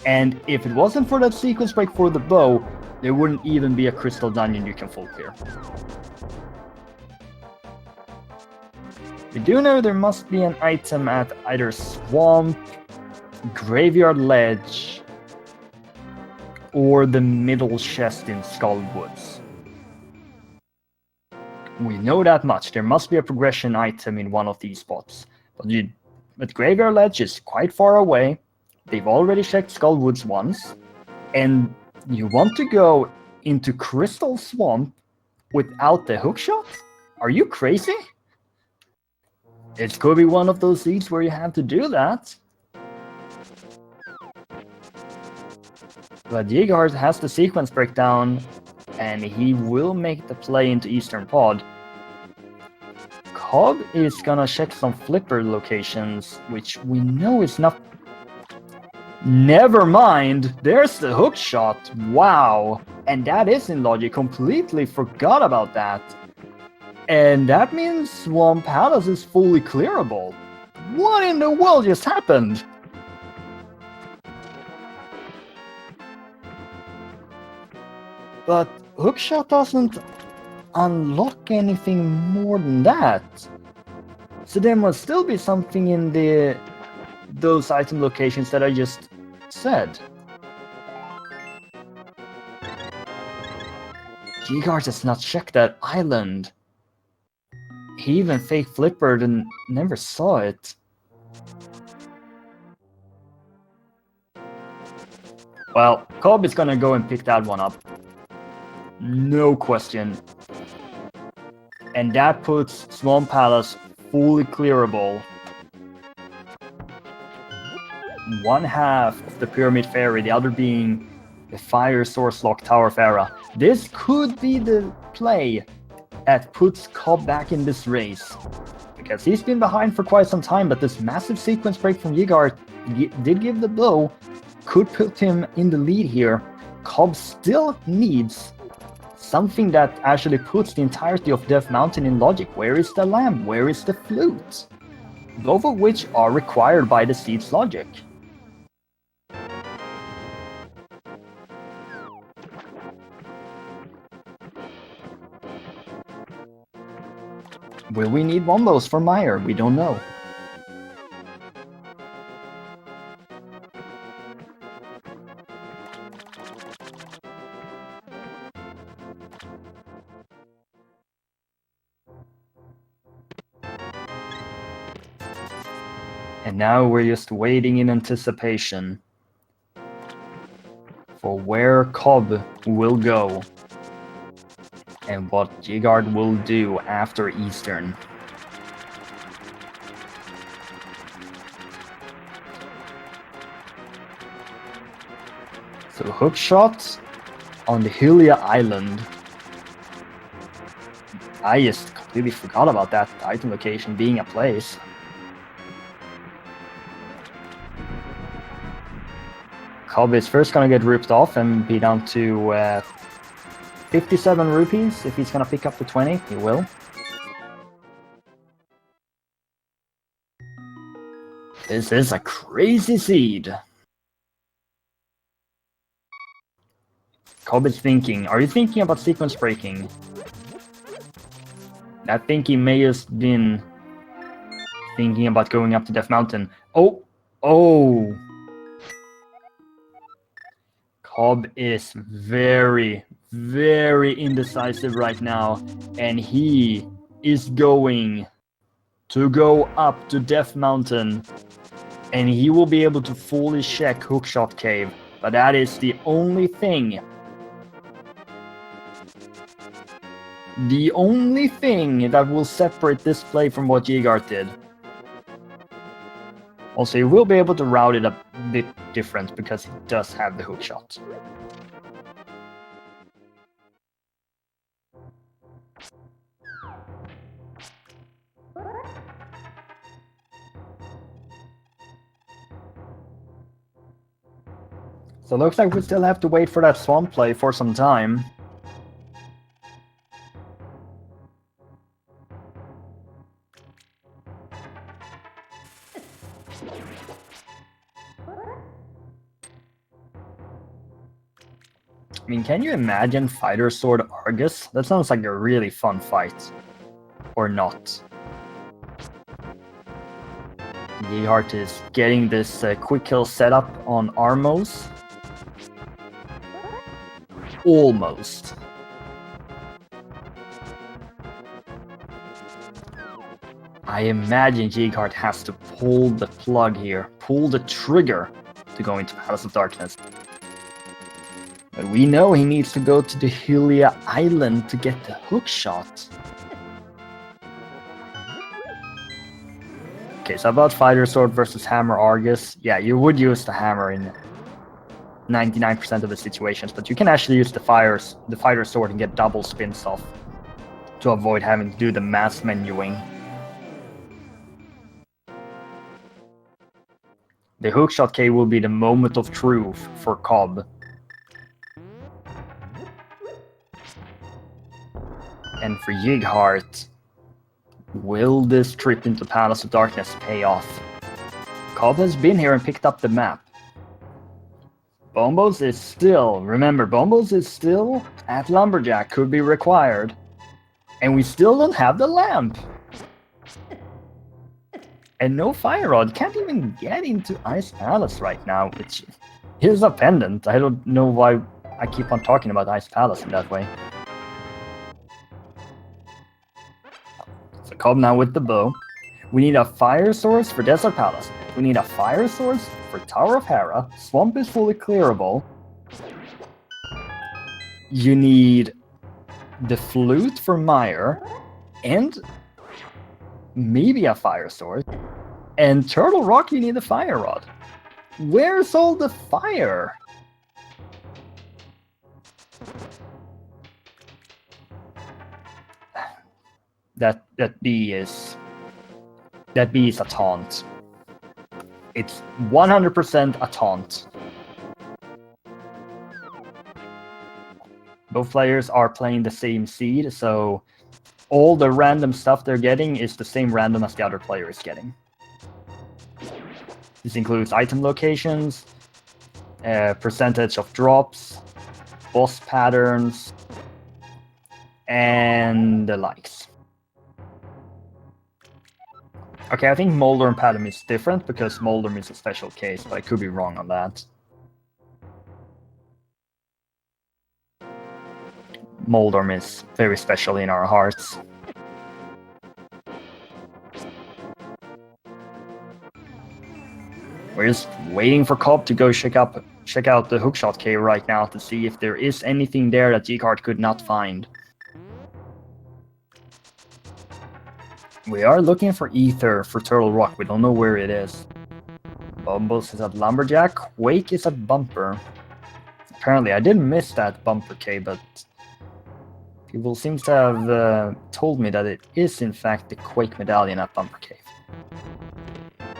And if it wasn't for that sequence break for the bow, there wouldn't even be a crystal dungeon you can full clear. We do know there must be an item at either Swamp, Graveyard Ledge, or the middle chest in Skull Woods. We know that much. There must be a progression item in one of these spots. But Graveyard Ledge is quite far away. They've already checked Skull Woods once. And you want to go into Crystal Swamp without the hookshot? Are you crazy? It could be one of those seeds where you have to do that. But Jighart has the sequence breakdown, and he will make the play into Eastern Pod. COB is gonna check some flipper locations, which we know is not... Never mind! There's the hookshot! Wow! And that is in logic, completely forgot about that. And that means Swamp Palace is fully clearable. What in the world just happened? But hookshot doesn't unlock anything more than that. So there must still be something in those item locations that I just said. Jighart has not checked that island. He even fake flippered and never saw it. Well, COB is gonna go and pick that one up. No question. And that puts Swamp Palace fully clearable. One half of the Pyramid Fairy, the other being the Fire Source Lock Tower Pharaoh. This could be the play that puts COB back in this race. Because he's been behind for quite some time, but this massive sequence break from Jighart did give the blow. Could put him in the lead here. COB still needs something that actually puts the entirety of Death Mountain in logic. Where is the lamp? Where is the flute? Both of which are required by the seed's logic. Will we need Wombos for Meyer? We don't know. And now we're just waiting in anticipation for where COB will go and what Jighart will do after Eastern. So hook shot on the Hylia Island. I just completely forgot about that item location being a place. COB is first gonna get ripped off and be down to 57 rupees. If he's gonna pick up the 20, he will. This is a crazy seed. COB is thinking. Are you thinking about sequence breaking? I think he may have been thinking about going up to Death Mountain. Oh! COB is very, very indecisive right now, and he is going to go up to Death Mountain, and he will be able to fully check Hookshot Cave, but that is the only thing. The only thing that will separate this play from what Jighart did. Also, he will be able to route it a bit different because he does have the hook shot. So it looks like we still have to wait for that swamp play for some time. I mean, can you imagine Fighter Sword Argus? That sounds like a really fun fight. Or not. Jighart is getting this quick kill setup on Armos. Almost. I imagine Jighart has to pull the plug here. Pull the trigger to go into Palace of Darkness. But we know he needs to go to the Hylia Island to get the hook shot. Okay, so about Fighter Sword versus Hammer Argus. Yeah, you would use the hammer in 99% of the situations, but you can actually use the Fighter Sword and get double spins off to avoid having to do the mass menuing. The hookshot K will be the moment of truth for COB. And for Jighart, will this trip into Palace of Darkness pay off? COB has been here and picked up the map. Bombos is still, remember, Bombos is still at Lumberjack, could be required. And we still don't have the lamp. And no Fire Rod, can't even get into Ice Palace right now, which is a pendant. I don't know why I keep on talking about Ice Palace in that way. Cobb now with the bow. We need a fire source for Desert Palace. We need a fire source for Tower of Hera. Swamp is fully clearable. You need the flute for Mire. And maybe a fire source. And Turtle Rock, you need a fire rod. Where's all the fire? That bee is a taunt. It's 100% a taunt. Both players are playing the same seed, so all the random stuff they're getting is the same random as the other player is getting. This includes item locations, percentage of drops, boss patterns, and the likes. Okay, I think Moldorm and Padam is different because Moldorm is a special case, but I could be wrong on that. Moldorm is very special in our hearts. We're just waiting for Cobb to go check out the Hookshot Cave right now to see if there is anything there that Jighart could not find. We are looking for Ether for Turtle Rock. We don't know where it is. Bumbles is at Lumberjack. Quake is at Bumper. Apparently, I did miss that Bumper cave, but people seem to have told me that it is in fact the Quake medallion at Bumper Cave.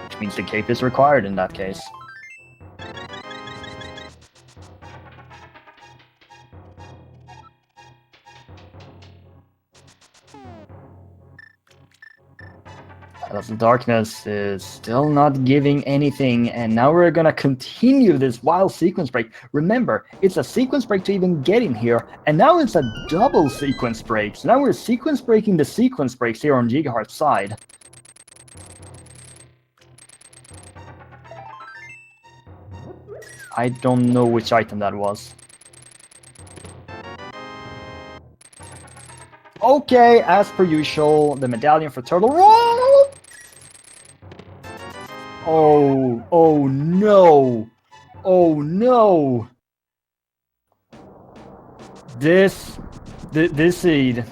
Which means the cape is required in that case. Palace of Darkness is still not giving anything, and now we're gonna continue this wild sequence break. Remember, it's a sequence break to even get in here, and now it's a double sequence break. So now we're sequence breaking the sequence breaks here on Jighart's side. I don't know which item that was. Okay, as per usual, the medallion for Turtle Rock! Oh no! Oh no! This seed.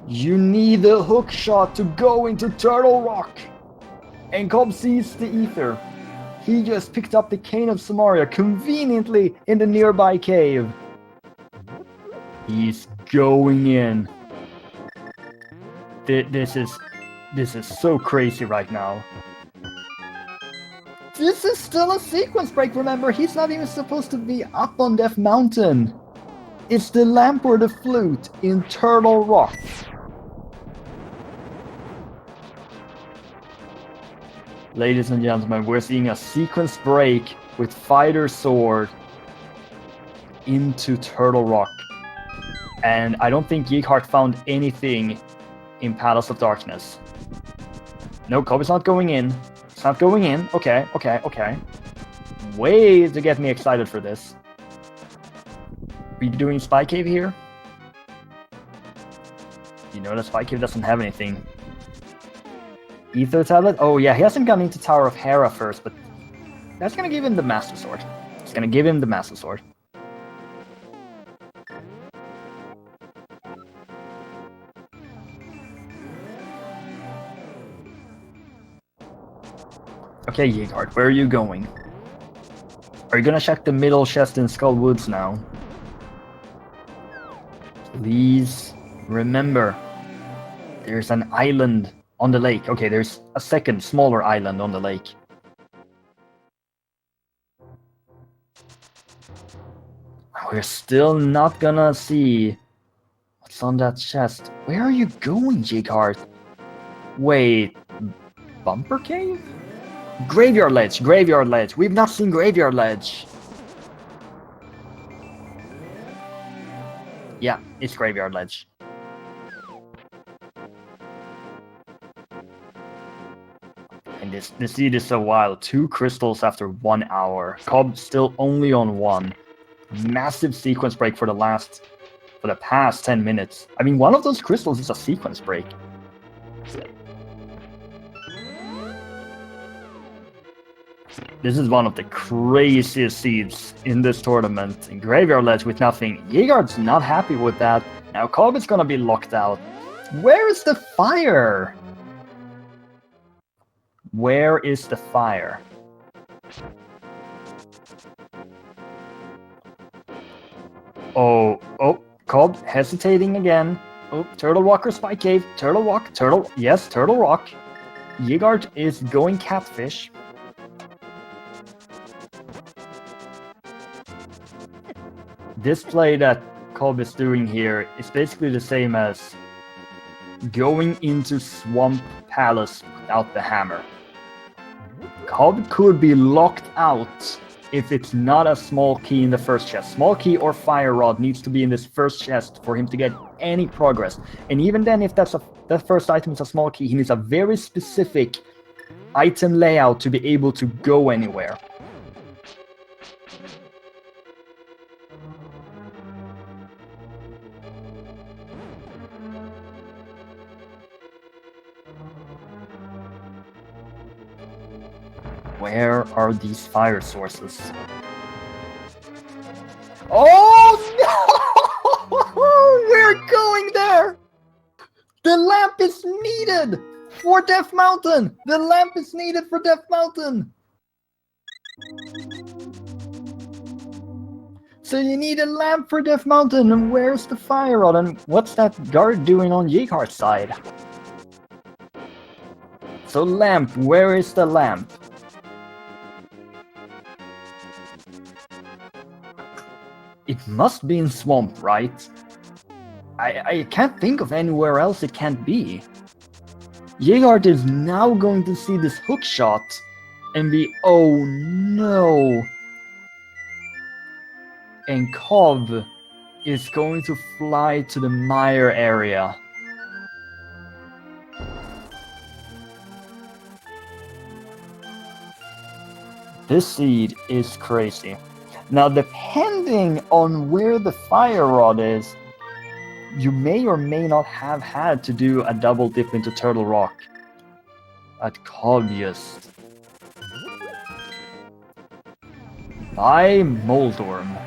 You need the hook shot to go into Turtle Rock! And Cobb sees the ether. He just picked up the Cane of Samaria conveniently in the nearby cave. He's going in. This is so crazy right now. This is still a sequence break, remember? He's not even supposed to be up on Death Mountain. It's the lamp or the flute in Turtle Rock. Ladies and gentlemen, we're seeing a sequence break with Fighter Sword into Turtle Rock. And I don't think Jighart found anything in Palace of Darkness. No, Cobb is not going in. It's not going in. Okay. Way to get me excited for this. Are you doing Spy Cave here? You know that Spy Cave doesn't have anything. Ether Tablet? Oh yeah, he hasn't gone into Tower of Hera first, but that's gonna give him the Master Sword. It's gonna give him the Master Sword. Okay, Jighart, where are you going? Are you gonna check the middle chest in Skull Woods now? Please remember, there's an island on the lake. Okay, there's a second, smaller island on the lake. We're still not gonna see what's on that chest. Where are you going, Jighart? Wait, Bumper Cave? Graveyard Ledge, Graveyard Ledge. We've not seen Graveyard Ledge. Yeah, it's Graveyard Ledge. And this seed is so wild. 2 crystals after 1 hour. Cobb still only on 1. Massive sequence break for the last for the past 10 minutes. I mean, one of those crystals is a sequence break. This is one of the craziest seeds in this tournament. In Graveyard Ledge with nothing. Jighart's not happy with that. Now COB is gonna be locked out. Where is the fire? Where is the fire? Oh, COB hesitating again. Oh, Turtle Walker Spike Cave. Turtle Walk, Turtle. Yes, Turtle Rock. Jighart is going Catfish. This play that COB is doing here is basically the same as going into Swamp Palace without the hammer. COB could be locked out if it's not a small key in the first chest. Small key or fire rod needs to be in this first chest for him to get any progress. And even then, if that first item is a small key, he needs a very specific item layout to be able to go anywhere. Where are these fire sources? Oh no! We're going there! The lamp is needed for Death Mountain! The lamp is needed for Death Mountain! So you need a lamp for Death Mountain, and where's the fire rod? And what's that guard doing on Jighart's side? So lamp, where is the lamp? It must be in Swamp, right? I can't think of anywhere else it can't be. Jighart is now going to see this hook shot and be, oh no. And COB is going to fly to the mire area. This seed is crazy. Now, depending on where the fire rod is, you may or may not have had to do a double dip into Turtle Rock. At Cobbiest. By Moldorm.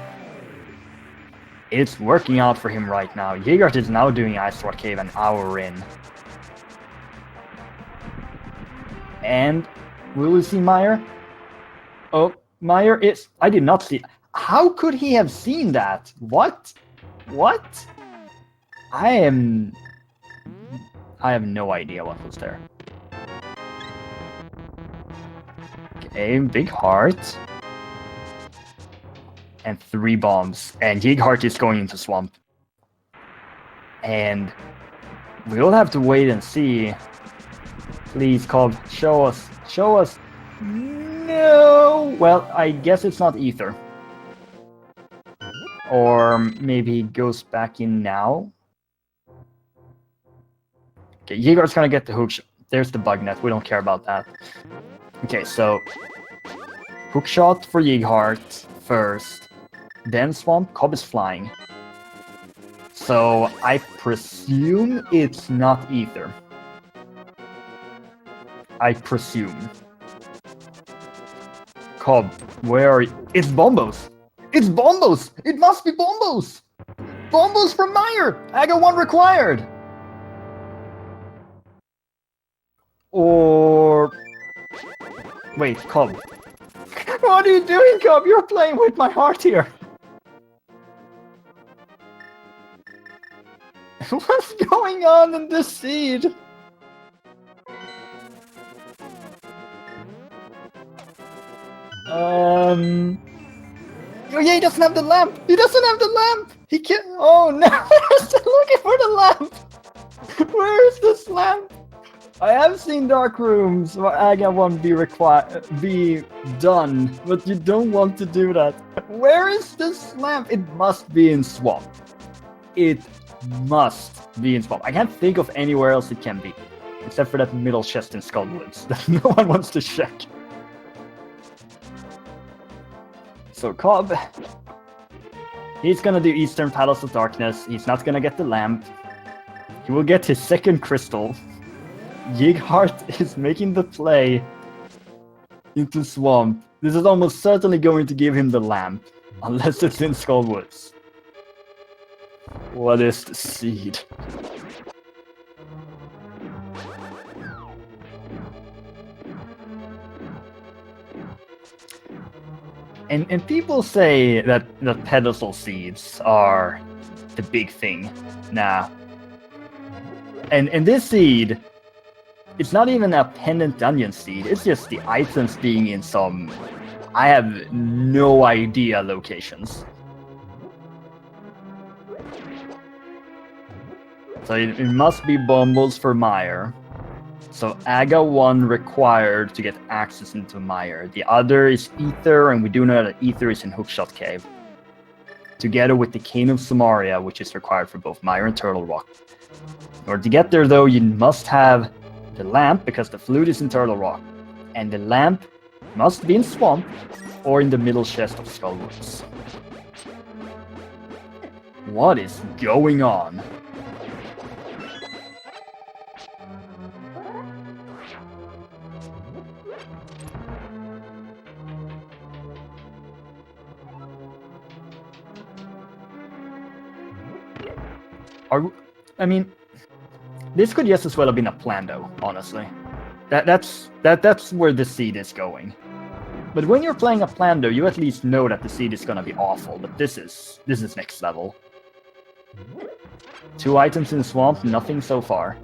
It's working out for him right now. Jighart is now doing Ice Rock Cave an hour in. And will we see Mire? Oh, Mire is... I did not see... How could he have seen that? What? What? I have no idea what was there. Okay, big heart. And 3 bombs. And Jighart is going into Swamp. And we'll have to wait and see. Please, COB, show us. Show us. No! Well, I guess it's not Ether. Or maybe he goes back in now. Okay, Jighart's gonna get the hook shot. There's the bug net. We don't care about that. Okay, so hook shot for Jighart first. Then Swamp. COB is flying. So I presume it's not Ether. I presume. COB, where are you? It's Bombos! It's Bombos! It must be Bombos! Bombos from Mire! I got 1 required! Or... Wait, COB. What are you doing, COB? You're playing with my heart here! What's going on in this seed? Oh yeah, he doesn't have the lamp! He doesn't have the lamp! He can't... Oh no! We're still looking for the lamp! Where is this lamp? I have seen Dark Rooms where Aga 1 be done, but you don't want to do that. Where is this lamp? It must be in Swamp. It must be in Swamp. I can't think of anywhere else it can be. Except for that middle chest in Skullwoods that no one wants to check. So COB He's gonna do Eastern Palace of Darkness. He's not gonna get the lamp. He will get his second crystal. Jighart is making the play into Swamp. This is almost certainly going to give him the lamp, unless it's in Skullwoods. What is the seed? And people say that the pedestal seeds are the big thing. Nah. And this seed, it's not even a pendant dungeon seed, it's just the items being in some, I have no idea, locations. So it must be Bumbles for Mire. So Aga 1 required to get access into Mire. The other is Ether, and we do know that Ether is in Hookshot Cave. Together with the Cane of Samaria, which is required for both Mire and Turtle Rock. In order to get there, though, you must have the lamp, because the flute is in Turtle Rock. And the lamp must be in Swamp, or in the middle chest of Skullwoods. What is going on? I mean, this could just as well have been a plan, though, honestly. That's where the seed is going. But when you're playing a plan, though, you at least know that the seed is gonna be awful. But this is next level. 2 items in Swamp, nothing so far.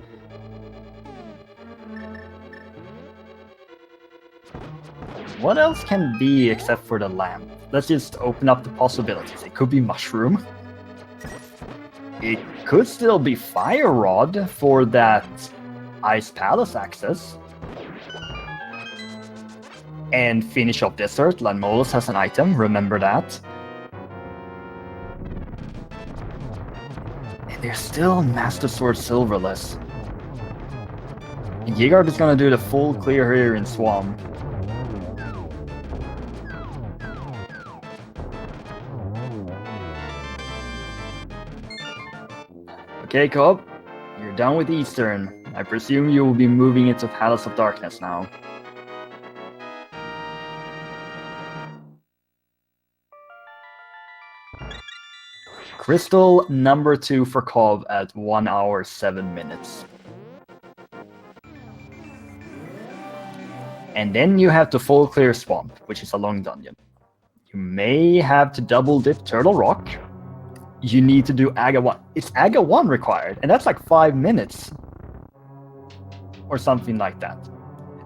What else can be except for the lamp? Let's just open up the possibilities. It could be Mushroom. It could still be Fire Rod for that Ice Palace access. And Finish of Desert. Lanmolos has an item, remember that. And there's still Master Sword Silverless. And Jighart is gonna do the full clear here in Swamp. Okay, COB, you're done with Eastern. I presume you will be moving into Palace of Darkness now. Crystal number 2 for COB at 1 hour 7 minutes. And then you have to full clear Swamp, which is a long dungeon. You may have to double dip Turtle Rock. You need to do Aga 1. It's Aga 1 required, and that's like 5 minutes. Or something like that.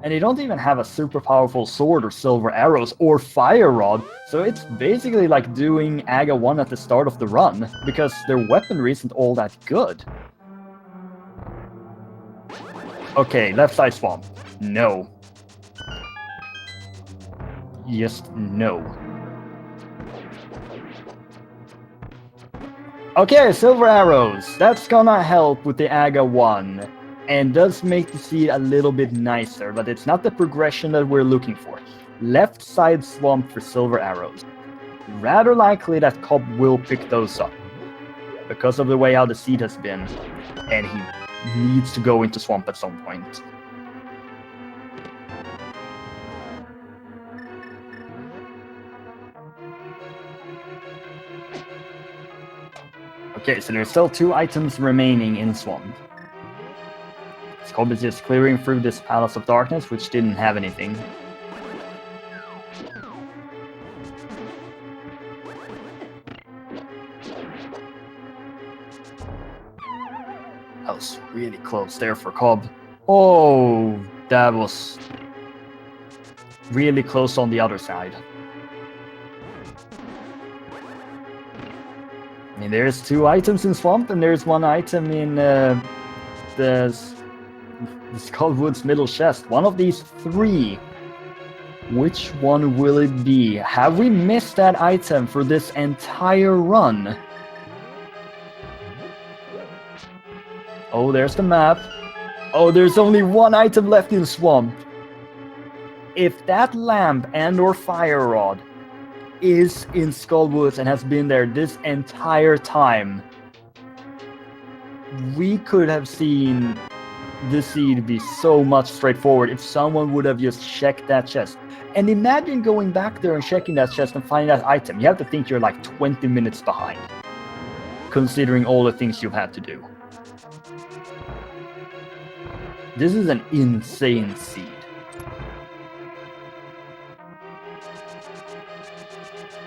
And they don't even have a super powerful sword or silver arrows or fire rod, so it's basically like doing Aga 1 at the start of the run, because their weaponry isn't all that good. Okay, left side Swamp. No. Just no. Okay, silver arrows. That's gonna help with the Aga 1. And does make the seed a little bit nicer, but it's not the progression that we're looking for. Left side Swamp for silver arrows. Rather likely that COB will pick those up. Because of the way how the seed has been. And he needs to go into Swamp at some point. Okay, so there's still 2 items remaining in Swamp. COB is just clearing through this Palace of Darkness, which didn't have anything. That was really close there for COB. Oh, that was really close on the other side. I mean, there's 2 items in Swamp, and there's 1 item in the Skullwoods middle chest. One of these 3. Which one will it be? Have we missed that item for this entire run? Oh, there's the map. Oh, there's only 1 item left in Swamp. If that lamp and or fire rod is in Skullwoods and has been there this entire time, we could have seen this seed be so much straightforward if someone would have just checked that chest. And imagine going back there and checking that chest and finding that item. You have to think you're like 20 minutes behind, considering all the things you've had to do. This is an insane seed.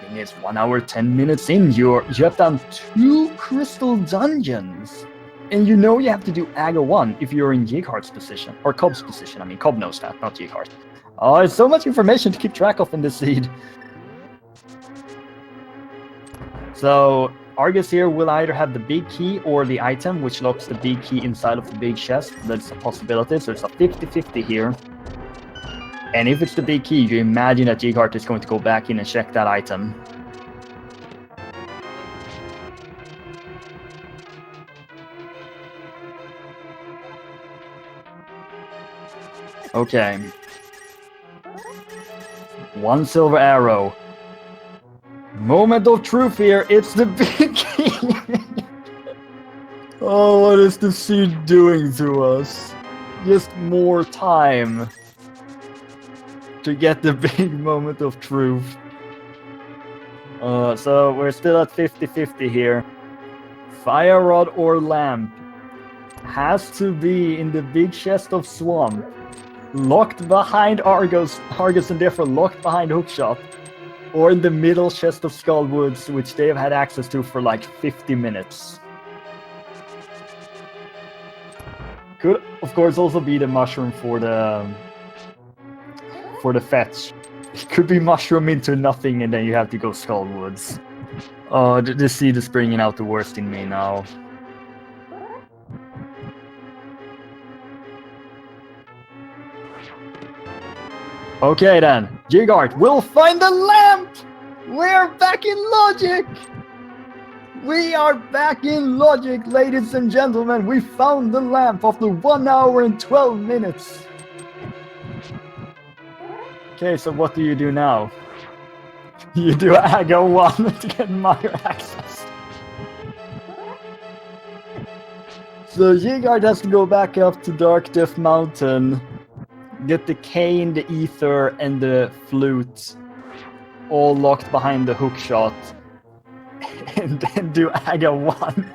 And it's 1 hour 10 minutes in. You have done 2 crystal dungeons. And you know you have to do Aga 1 if you're in Jighart's position. Or Cob's position. I mean, Cob knows that, not Jighart. Oh, it's so much information to keep track of in this seed. So, Argus here will either have the big key or the item, which locks the big key inside of the big chest. That's a possibility, so it's a 50-50 here. And if it's the big key, you imagine that Jighart is going to go back in and check that item. Okay. 1 silver arrow. Moment of truth here, it's the big key! Oh, what is the seed doing to us? Just more time to get the big moment of truth. So we're still at 50-50 here. Fire rod or lamp has to be in the big chest of swamp, locked behind Argus and therefore locked behind Hookshot, or in the middle chest of Skullwoods, which they have had access to for like 50 minutes. Could, of course, also be the mushroom for the fetch. It could be mushroom into nothing, and then you have to go Skullwoods. Oh, the seed is bringing out the worst in me now. Okay then, Jighart will find the lamp! We're back in logic! We are back in logic, ladies and gentlemen! We found the lamp after 1 hour and 12 minutes! Okay, so what do you do now? You do Aga 1 to get Meyer access. So Jighart has to go back up to Dark Death Mountain, get the cane, the ether, and the flute all locked behind the hookshot, and then do Aga 1.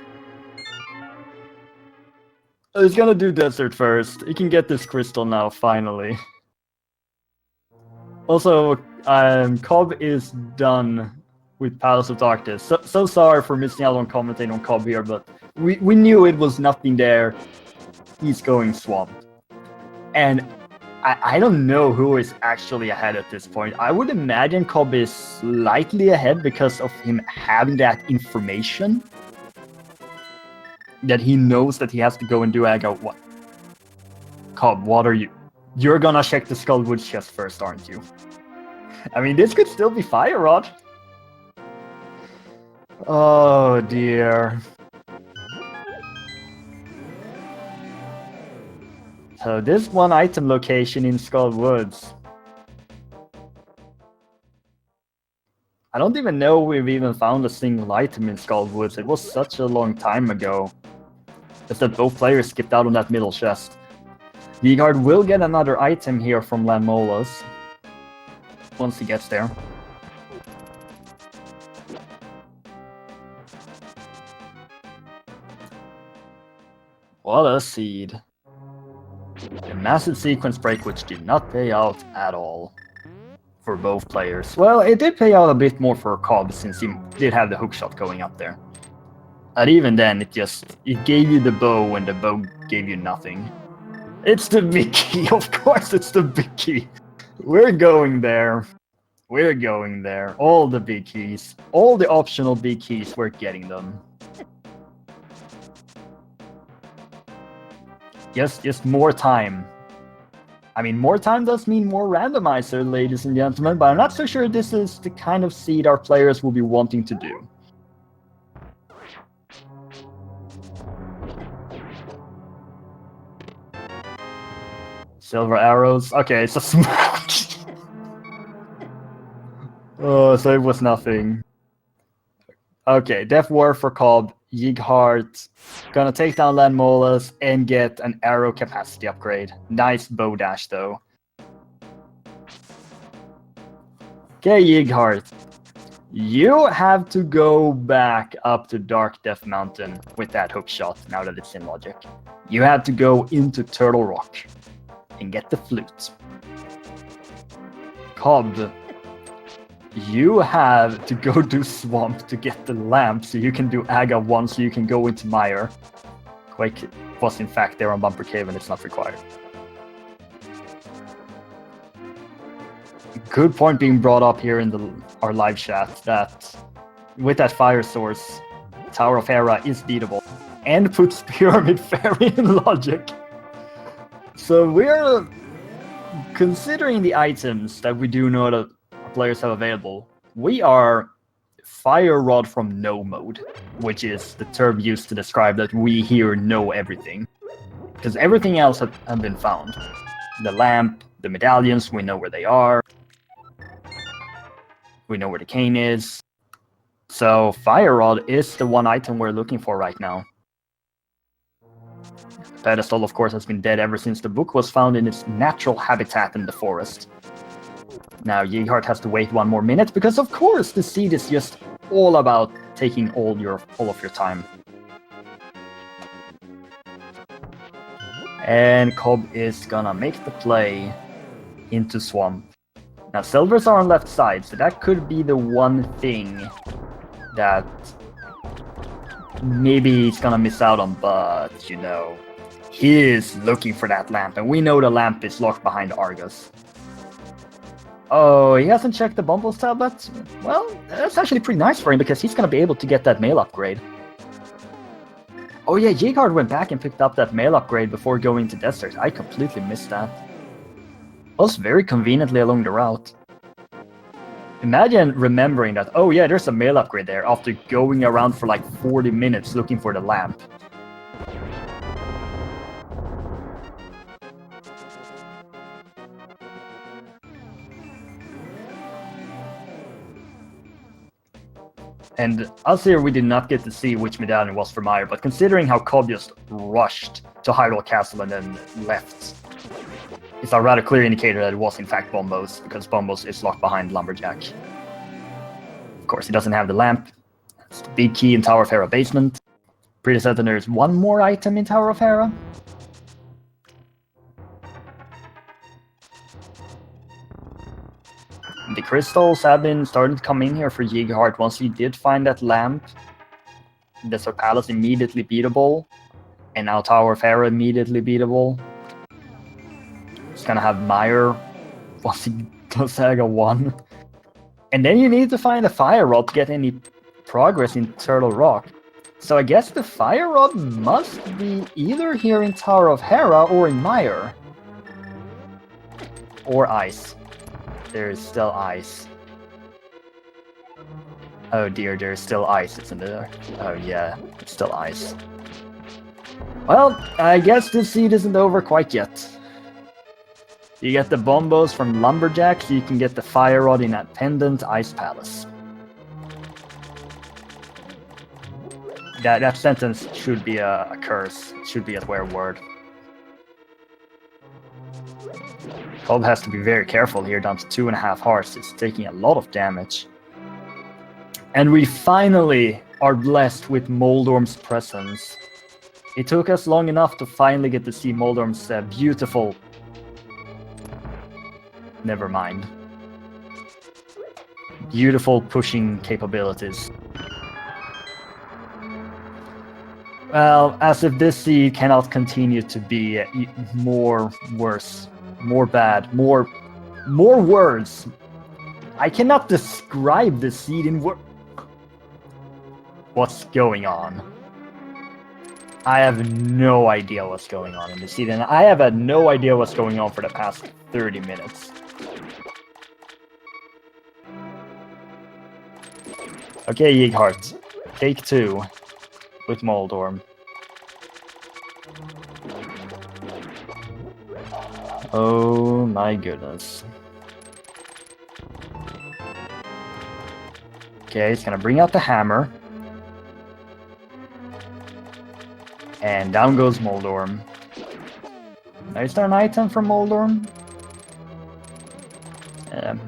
He's gonna do desert first. He can get this crystal now, finally. Also, Cob is done with Palace of Darkness. So sorry for missing out on commentating on Cob here, but we knew it was nothing there. He's going swamp. And I don't know who is actually ahead at this point. I would imagine Cob is slightly ahead because of him having that information. That he knows that he has to go and do Aga 1. Cob, what are you? You're gonna check the Skullwood chest first, aren't you? I mean, this could still be Fire Rod. Oh dear. So this one item location in Skullwoods. I don't even know we've even found a single item in Skullwoods. It was such a long time ago. Just that both players skipped out on that middle chest. Jighart will get another item here from Lanmolas once he gets there. What a seed. A massive sequence break which did not pay out at all for both players. Well, it did pay out a bit more for Cobb since he did have the hookshot going up there. And even then, it gave you the bow and the bow gave you nothing. It's the big key, of course it's the big key. We're going there. We're going there. All the big keys. All the optional big keys, we're getting them. Just more time. I mean, more time does mean more randomizer, ladies and gentlemen, but I'm not so sure this is the kind of seed our players will be wanting to do. Silver arrows. Okay, it's a smoke. Oh, so it was nothing. Okay, Death War for Cobb, Jighart, gonna take down Landmolas and get an arrow capacity upgrade. Nice bow dash though. Okay, Jighart, you have to go back up to Dark Death Mountain with that hook shot now that it's in logic. You have to go into Turtle Rock and get the flute. Cobb, you have to go to Swamp to get the lamp so you can do Aga 1 so you can go into Mire. Quake was in fact there on Bumper Cave and it's not required. Good point being brought up here in our live chat that with that fire source, Tower of Hera is beatable and puts Pyramid Fairy in logic. So we're considering the items that we do know that players have available. We are Fire Rod from No mode, which is the term used to describe that we here know everything. Because everything else have been found. The lamp, the medallions, we know where they are. We know where the cane is. So Fire Rod is the one item we're looking for right now. Pedestal, of course, has been dead ever since the book was found in its natural habitat in the forest. Now Jighart has to wait 1 more minute because, of course, the seed is just all about taking all of your time. And Cobb is gonna make the play into Swamp. Now Silvers are on left side, so that could be the one thing that maybe he's gonna miss out on, but you know, he is looking for that lamp, and we know the lamp is locked behind Argus. Oh, he hasn't checked the Bumble's tablet? Well, that's actually pretty nice for him because he's gonna be able to get that mail upgrade. Oh yeah, Jighart went back and picked up that mail upgrade before going to Desert. I completely missed that. Was very conveniently along the route. Imagine remembering that, oh yeah, there's a mail upgrade there after going around for like 40 minutes looking for the lamp. And us here, we did not get to see which medallion was for Mire, but considering how Cobb just rushed to Hyrule Castle and then left, it's a rather clear indicator that it was in fact Bombos, because Bombos is locked behind Lumberjack. Of course, he doesn't have the lamp. It's the big key in Tower of Hera basement. Pretty certain there's one more item in Tower of Hera. The crystals have been starting to come in here for Jighart once he did find that lamp. Desert Palace immediately beatable. And now Tower of Hera immediately beatable. He's gonna have Mire once he does Saga 1. And then you need to find a Fire Rod to get any progress in Turtle Rock. So I guess the Fire Rod must be either here in Tower of Hera or in Mire. Or Ice. There is still ice. Oh dear, there is still ice, isn't there? Oh yeah, it's still ice. Well, I guess the seed isn't over quite yet. You get the Bombos from Lumberjack, so you can get the Fire Rod in that Pendant Ice Palace. That sentence should be a curse. It should be a swear word. Cobb has to be very careful here, down to 2.5 hearts. It's taking a lot of damage. And we finally are blessed with Moldorm's presence. It took us long enough to finally get to see Moldorm's beautiful... Never mind. Beautiful pushing capabilities. Well, as if this seed cannot continue to be more worse. More bad, more words. I cannot describe the seed in words. What's going on? I have no idea what's going on in the seed, and I have had no idea what's going on for the past 30 minutes. Okay, Jighart. Take 2 with Moldorm. Oh my goodness. Okay, he's gonna bring out the hammer. And down goes Moldorm. Now, is there an item from Moldorm?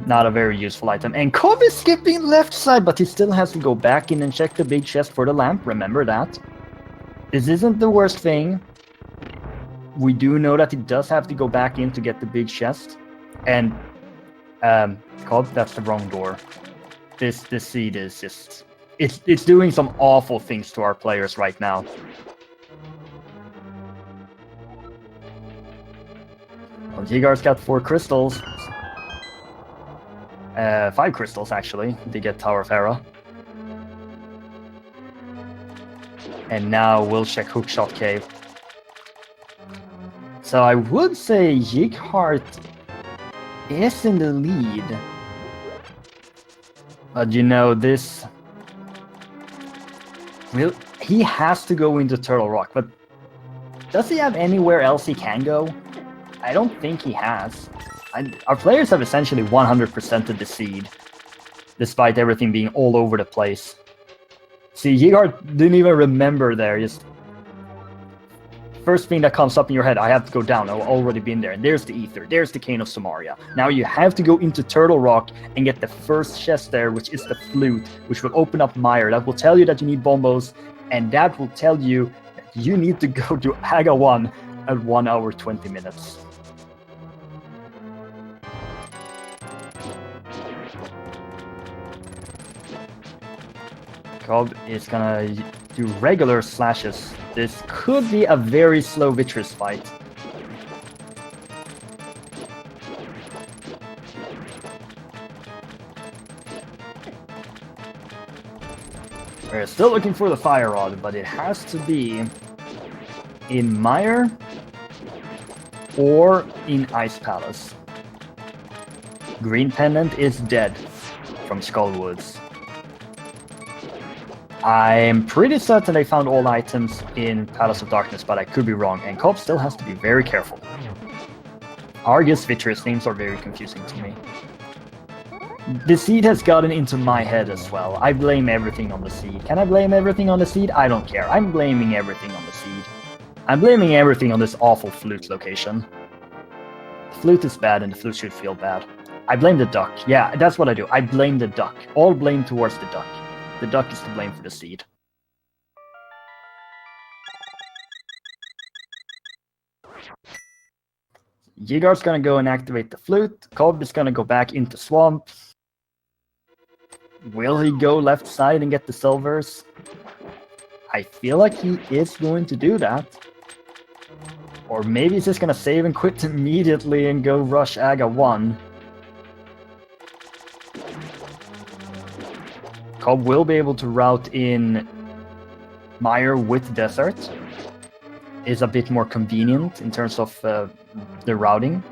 Not a very useful item. And COB is skipping left side, but he still has to go back in and check the big chest for the lamp. Remember that. This isn't the worst thing. We do know that he does have to go back in to get the big chest. And COB, that's the wrong door. This seed is just... It's doing some awful things to our players right now. Well, Jighart's got 4 crystals. 5 crystals, actually, to get Tower of Hera. And now we'll check Hookshot Cave. So I would say Jighart is in the lead. But you know, this... Well, he has to go into Turtle Rock, but does he have anywhere else he can go? I don't think he has. Our players have essentially 100%ed the seed, despite everything being all over the place. See, Jighart didn't even remember there. Just first thing that comes up in your head, I have to go down. I've already been there. And there's the Ether. There's the Cane of Samaria. Now you have to go into Turtle Rock and get the first chest there, which is the flute, which will open up Mire. That will tell you that you need bombos, and that will tell you that you need to go to Aga 1 at 1 hour 20 minutes. COB is gonna do regular slashes. This could be a very slow Vitreous fight. We're still looking for the Fire Rod, but it has to be in Mire or in Ice Palace. Green Pendant is dead from Skullwoods. I'm pretty certain they found all items in Palace of Darkness, but I could be wrong, and COB still has to be very careful. Argus Vitreous names are very confusing to me. The seed has gotten into my head as well. I blame everything on the seed. Can I blame everything on the seed? I don't care. I'm blaming everything on the seed. I'm blaming everything on this awful flute location. The flute is bad, and the flute should feel bad. I blame the duck. Yeah, that's what I do. I blame the duck. All blame towards the duck. The duck is to blame for the seed. Jighart's gonna go and activate the flute. COB is gonna go back into Swamp. Will he go left side and get the silvers? I feel like he is going to do that. Or maybe he's just gonna save and quit immediately and go rush Aga 1. COB will be able to route in Mire with Desert. Is a bit more convenient in terms of the routing.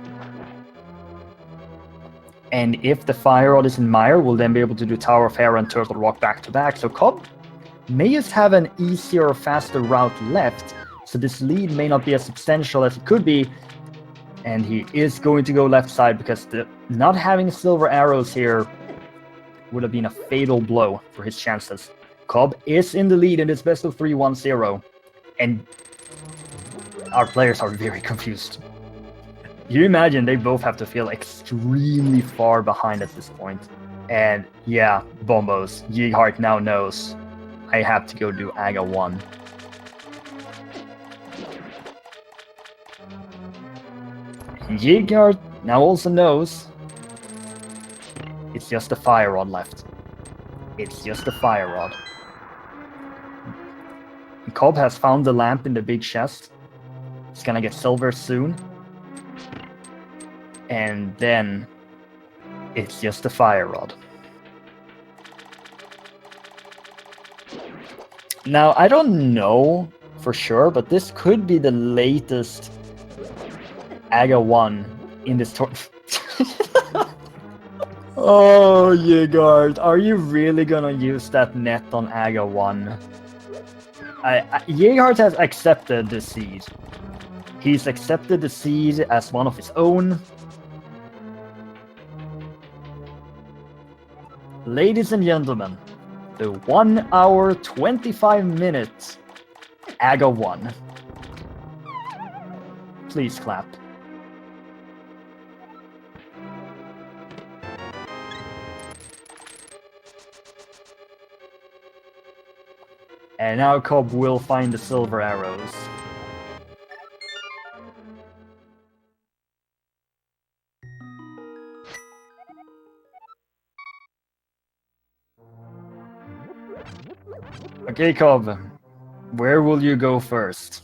And if the Fire Rod is in Mire, we'll then be able to do Tower of Hera and Turtle Rock back to back. So COB may just have an easier or faster route left, so this lead may not be as substantial as it could be. And he is going to go left side because not having silver arrows here would have been a fatal blow for his chances. COB is in the lead in this best of 3-1-0, and our players are very confused. You imagine they both have to feel extremely far behind at this point. And yeah, Bombos, Jighart now knows I have to go do Aga 1. And Jighart now also knows it's just a Fire Rod left. It's just a Fire Rod. And COB has found the lamp in the big chest. He's gonna get silver soon. And then it's just a Fire Rod. Now, I don't know for sure, but this could be the latest Aga 1 in this tournament. Oh, Jighart, are you really gonna use that net on Aga 1? Jighart has accepted the seed. He's accepted the seed as one of his own. Ladies and gentlemen, The 1 hour 25 minutes AGA 1. Please clap. And now COB will find the silver arrows. Okay, COB, where will you go first?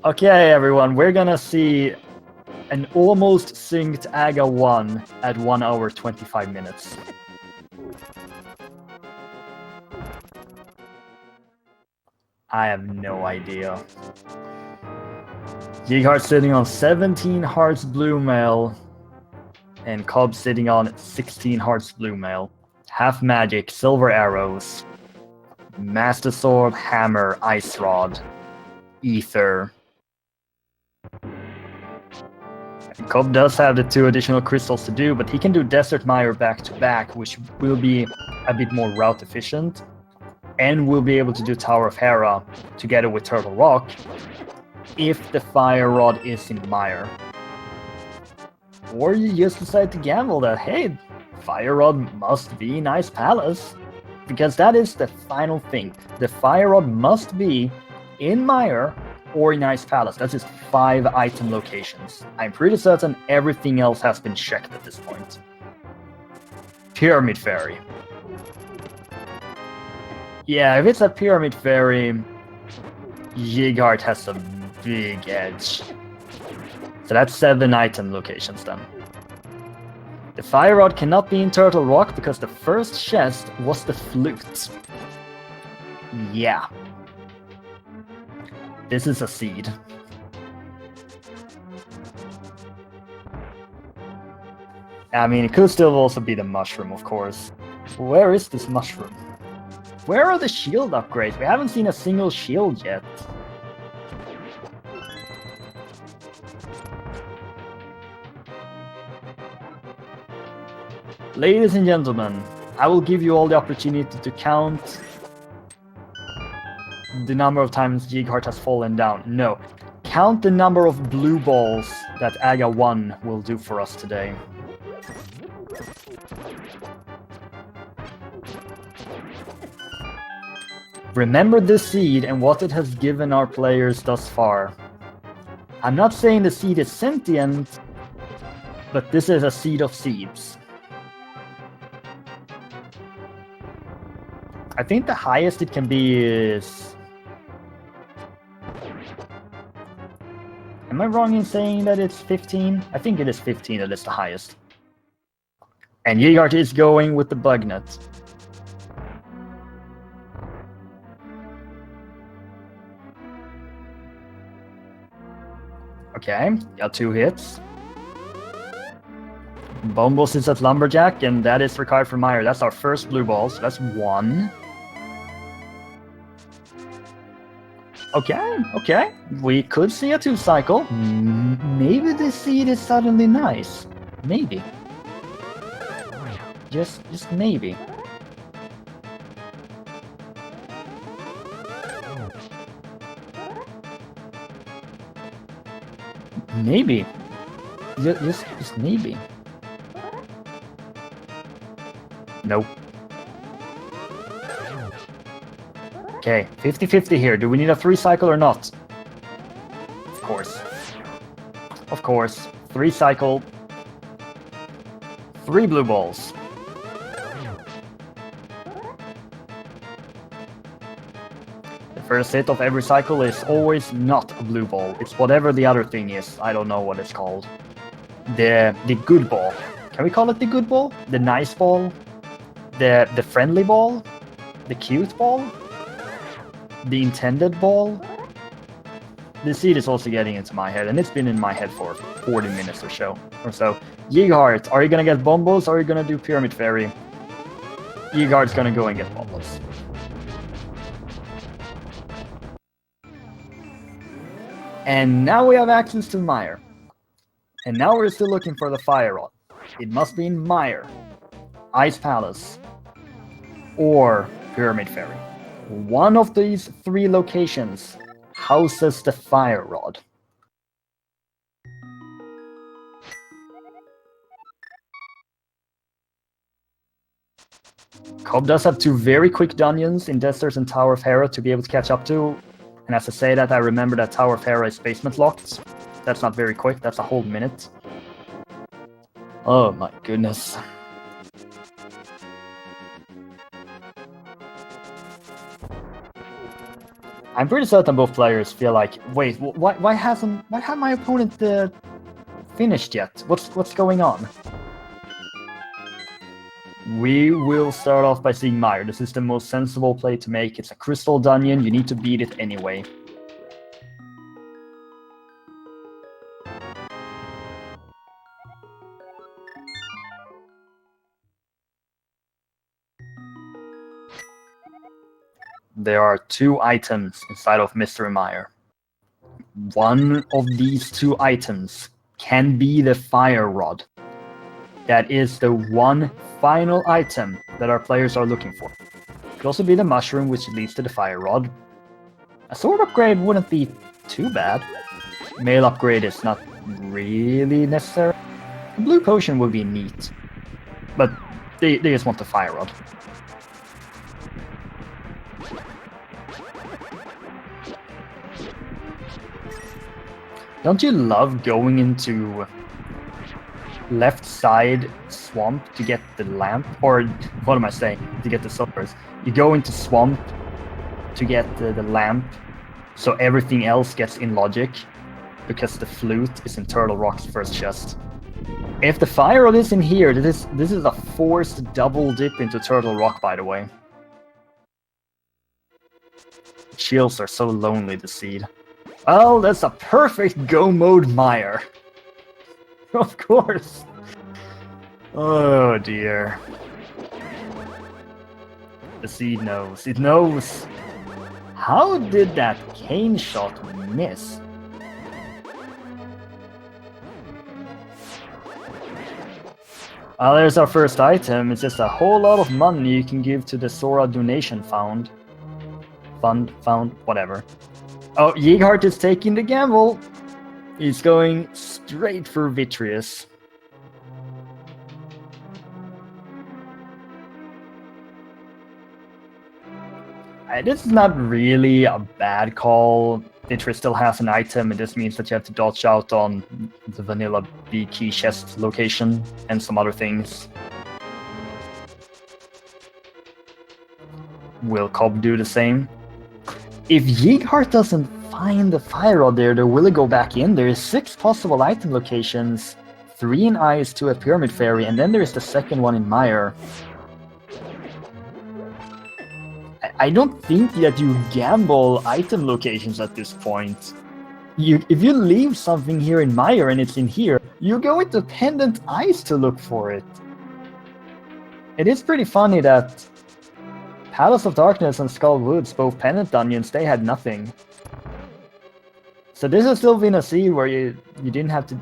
Okay, everyone, we're gonna see an almost synced AGA 1 at 1 hour 25 minutes. I have no idea. Jighart sitting on 17 hearts blue mail, and COB sitting on 16 hearts blue mail. Half magic, silver arrows, master sword, hammer, ice rod, ether. COB does have the 2 additional crystals to do, but he can do Desert Mire back to back, which will be a bit more route efficient. And we'll be able to do Tower of Hera together with Turtle Rock if the Fire Rod is in Mire. Or you just decide to gamble that, hey, Fire Rod must be in Ice Palace. Because that is the final thing. The Fire Rod must be in Mire or in Ice Palace. That's just 5 item locations. I'm pretty certain everything else has been checked at this point. Pyramid Fairy. Yeah, if it's a Pyramid Fairy, Jighart has a big edge. So that's 7 item locations then. The Fire Rod cannot be in Turtle Rock because the first chest was the flute. Yeah. This is a seed. I mean, it could still also be the mushroom, of course. Where is this mushroom? Where are the shield upgrades? We haven't seen a single shield yet. Ladies and gentlemen, I will give you all the opportunity to count the number of times Jighart has fallen down. No. Count the number of blue balls that AGA 1 will do for us today. Remember this seed and what it has given our players thus far. I'm not saying the seed is sentient, but this is a seed of seeds. I think the highest it can be is... Am I wrong in saying that it's 15? I think it is 15 that is the highest. And Jighart is going with the bug net. Okay, got 2 hits. Bombo sits at Lumberjack, and that is required for Mire. That's our first blue ball, so that's 1. Okay. We could see a 2 cycle. Maybe this seed is suddenly nice. Maybe. Just maybe. Maybe. Just maybe. Nope. Okay, 50-50 here. Do we need a 3 cycle or not? Of course. Of course. 3 cycle. 3 blue balls. The first hit of every cycle is always not a blue ball. It's whatever the other thing is. I don't know what it's called. The good ball. Can we call it the good ball? The nice ball? The friendly ball? The cute ball? The intended ball? The seed is also getting into my head, and it's been in my head for 40 minutes or so. Jighart, are you gonna get bombos or are you gonna do Pyramid Fairy? Jighart's gonna go and get bombos. And now we have access to Mire. And now we're still looking for the Fire Rod. It must be in Mire, Ice Palace, or Pyramid Ferry. One of these three locations houses the Fire Rod. COB does have two very quick dungeons in Desert and Tower of Hera to be able to catch up to. And as I say that, I remember that Tower of Hera is basement locked. That's not very quick, that's a whole minute. Oh my goodness. I'm pretty certain both players feel like, wait, why haven't my opponent finished yet? What's going on? We will start off by seeing Mire. This is the most sensible play to make. It's a crystal dungeon, you need to beat it anyway. There are two items inside of Mystery Mire. One of these two items can be the Fire Rod. That is the one final item that our players are looking for. It could also be the mushroom, which leads to the Fire Rod. A sword upgrade wouldn't be too bad. Mail upgrade is not really necessary. A blue potion would be neat. But they just want the Fire Rod. Don't you love going into left side swamp to get the lamp? Or what am I saying? To get the silvers. You go into swamp to get the lamp, so everything else gets in logic, because the flute is in Turtle Rock's first chest. If the Fire Rod is in here, this is a forced double dip into Turtle Rock, by the way. Shields are so lonely to seed. Well, that's a perfect go mode Mire. Of course. Oh dear. The seed knows. It knows. How did that cane shot miss? Well, there's our first item. It's just a whole lot of money you can give to the Sora donation found, whatever. Oh, Jighart is taking the gamble. He's going straight for Vitreous. This is not really a bad call. Vitreous still has an item, and this means that you have to dodge out on the vanilla B key chest location and some other things. Will COB do the same? If Jighart doesn't find the Fire Rod there, will it go back in? There is 6 possible item locations, 3 in Ice, 2 at Pyramid Ferry, and then there is the second one in Mire. I don't think that you gamble item locations at this point. If you leave something here in Mire and it's in here, you go into Pendant Ice to look for it. It is pretty funny that Palace of Darkness and Skull Woods, both pendant dungeons, they had nothing. So this has still been a seed where you didn't have to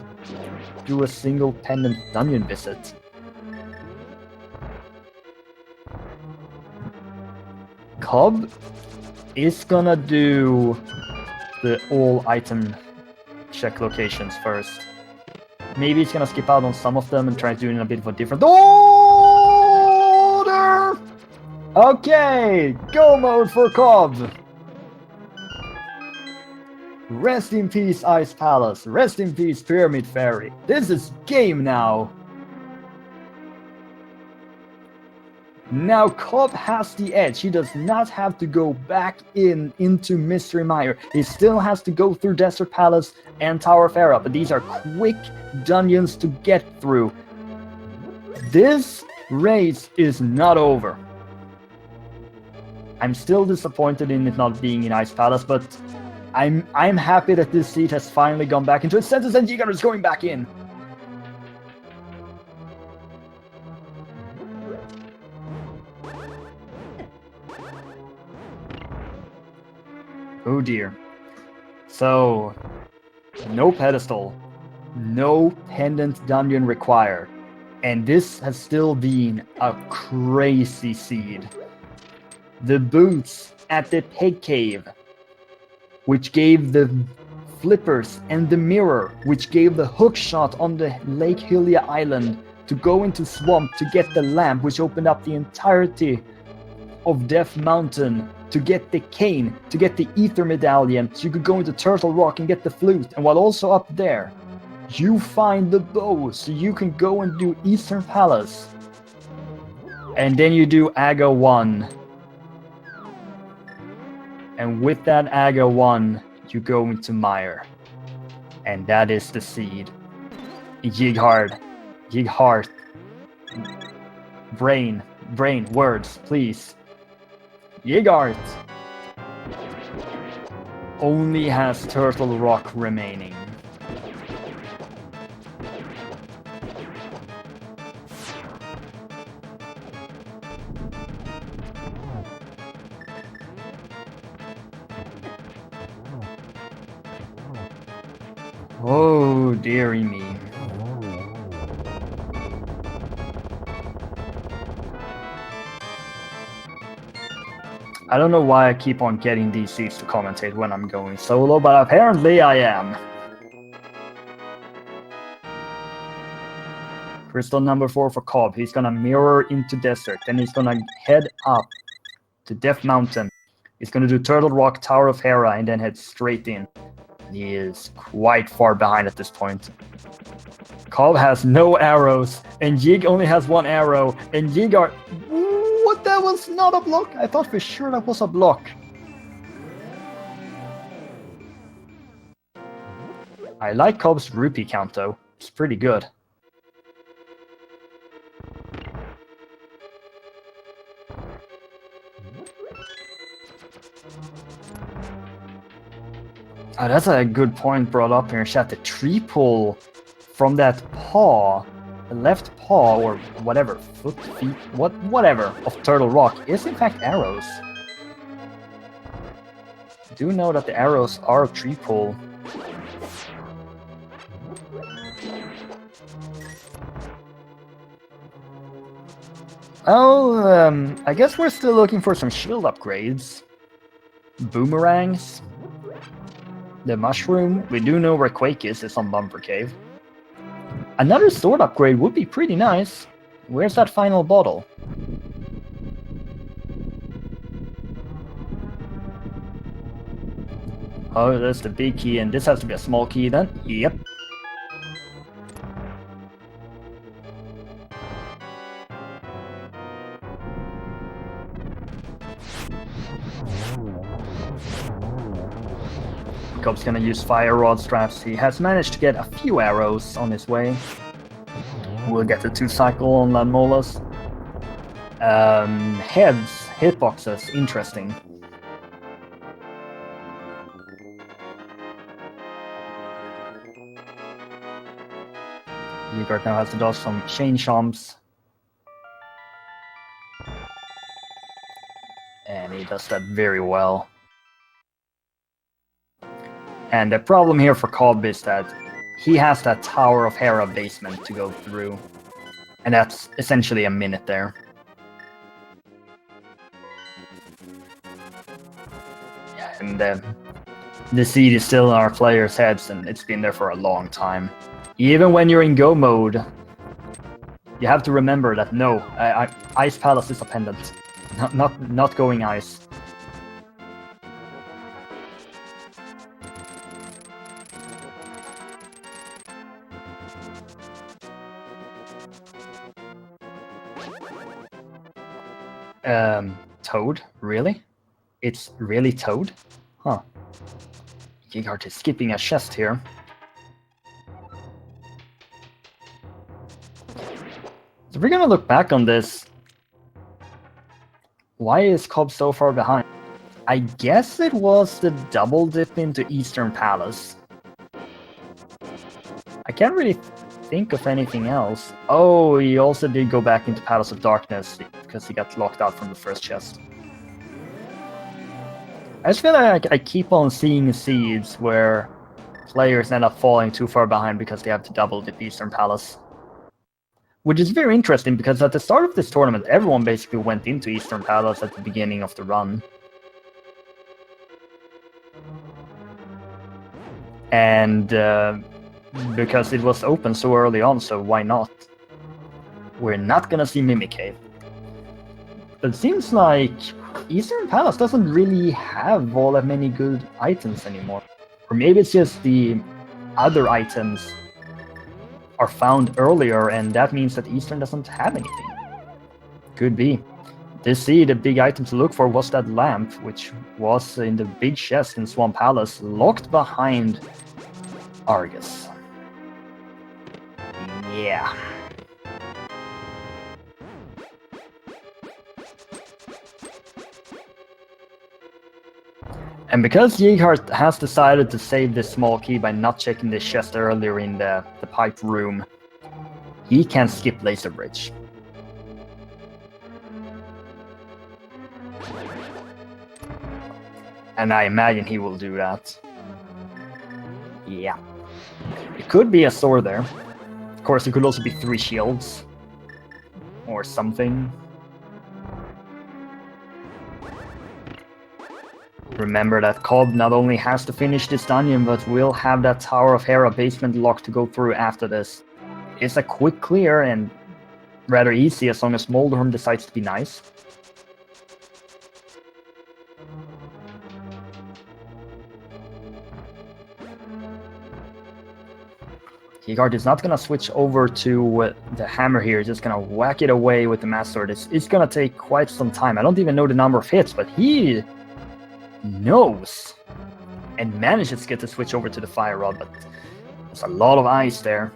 do a single pendant dungeon visit. COB is gonna do the all item check locations first. Maybe he's gonna skip out on some of them and try doing a bit of a different order! Okay, go mode for COB! Rest in peace, Ice Palace. Rest in peace, Pyramid Ferry. This is game now. Now COB has the edge. He does not have to go back into Mystery Mire. He still has to go through Desert Palace and Tower of Hera, but these are quick dungeons to get through. This race is not over. I'm still disappointed in it not being in Ice Palace, but I'm happy that this seat has finally gone back into its senses and Jighart is going back in. Oh dear. So, no pedestal, no pendant dungeon required. And this has still been a crazy seed. The boots at the pig cave, which gave the flippers, and the mirror, which gave the hook shot on the Lake Hylia island to go into swamp to get the lamp, which opened up the entirety of Death Mountain, to get the cane, to get the ether medallion, so you could go into Turtle Rock and get the flute. And while also up there, you find the bow, so you can go and do Eastern Palace. And then you do Aga 1. And with that Aga 1, you go into Mire. And that is the seed. Jighart. Brain, words, please. Jighart only has Turtle Rock remaining. Oh, dearie me. I don't know why I keep on getting these seeds to commentate when I'm going solo, but apparently I am. Crystal number 4 for COB. He's gonna mirror into Desert. Then he's gonna head up to Death Mountain. He's gonna do Turtle Rock, Tower of Hera, and then head straight in. He is quite far behind at this point. COB has no arrows, and Jig only has 1 arrow, and Jighart... What? That was not a block? I thought for sure that was a block. I like COB's rupee count though. It's pretty good. Oh, that's a good point brought up here in chat. The tree pull from that paw, the left paw, or whatever, foot, feet, whatever, of Turtle Rock is in fact arrows. I do know that the arrows are a tree pull. Oh, I guess we're still looking for some shield upgrades. Boomerangs. The mushroom. We do know where Quake is. It's on Bumper Cave. Another sword upgrade would be pretty nice. Where's that final bottle? Oh, that's the big key, and this has to be a small key then? Yep. COB's gonna use fire rod straps. He has managed to get a few arrows on his way. We'll get the 2 cycle on Landmolas. Heads, hitboxes, interesting. Jighart now has to dodge some chain chomps. And he does that very well. And the problem here for COB is that he has that Tower of Hera basement to go through. And that's essentially a minute there. Yeah, and the seed is still in our players' heads, and it's been there for a long time. Even when you're in go mode, you have to remember that no, Ice Palace is a pendant. Not going ice. Toad? Really? It's really Toad? Huh. Jighart is skipping a chest here. So we're gonna look back on this. Why is COB so far behind? I guess it was the double dip into Eastern Palace. I can't really think of anything else. Oh, he also did go back into Palace of Darkness because he got locked out from the first chest. I just feel like I keep on seeing seeds where players end up falling too far behind because they have to double dip Eastern Palace. Which is very interesting because at the start of this tournament, everyone basically went into Eastern Palace at the beginning of the run. And because it was open so early on, so why not? We're not gonna see Mimic Cave. But it seems like Eastern Palace doesn't really have all that many good items anymore. Or maybe it's just the other items are found earlier, and that means that Eastern doesn't have anything. Could be. The big item to look for was that lamp, which was in the big chest in Swamp Palace, locked behind Argus. Yeah. And because Jighart has decided to save this small key by not checking the chest earlier in the pipe room, he can skip Laser Bridge. And I imagine he will do that. Yeah. It could be a sword there. Of course, it could also be 3 shields. Or something. Remember that COB not only has to finish this dungeon, but will have that Tower of Hera basement lock to go through after this. It's a quick clear and rather easy as long as Moldorm decides to be nice. Jighart is not going to switch over to the hammer here, just going to whack it away with the Master Sword. It's going to take quite some time. I don't even know the number of hits, but he knows and manages to get the switch over to the Fire Rod, but there's a lot of ice there.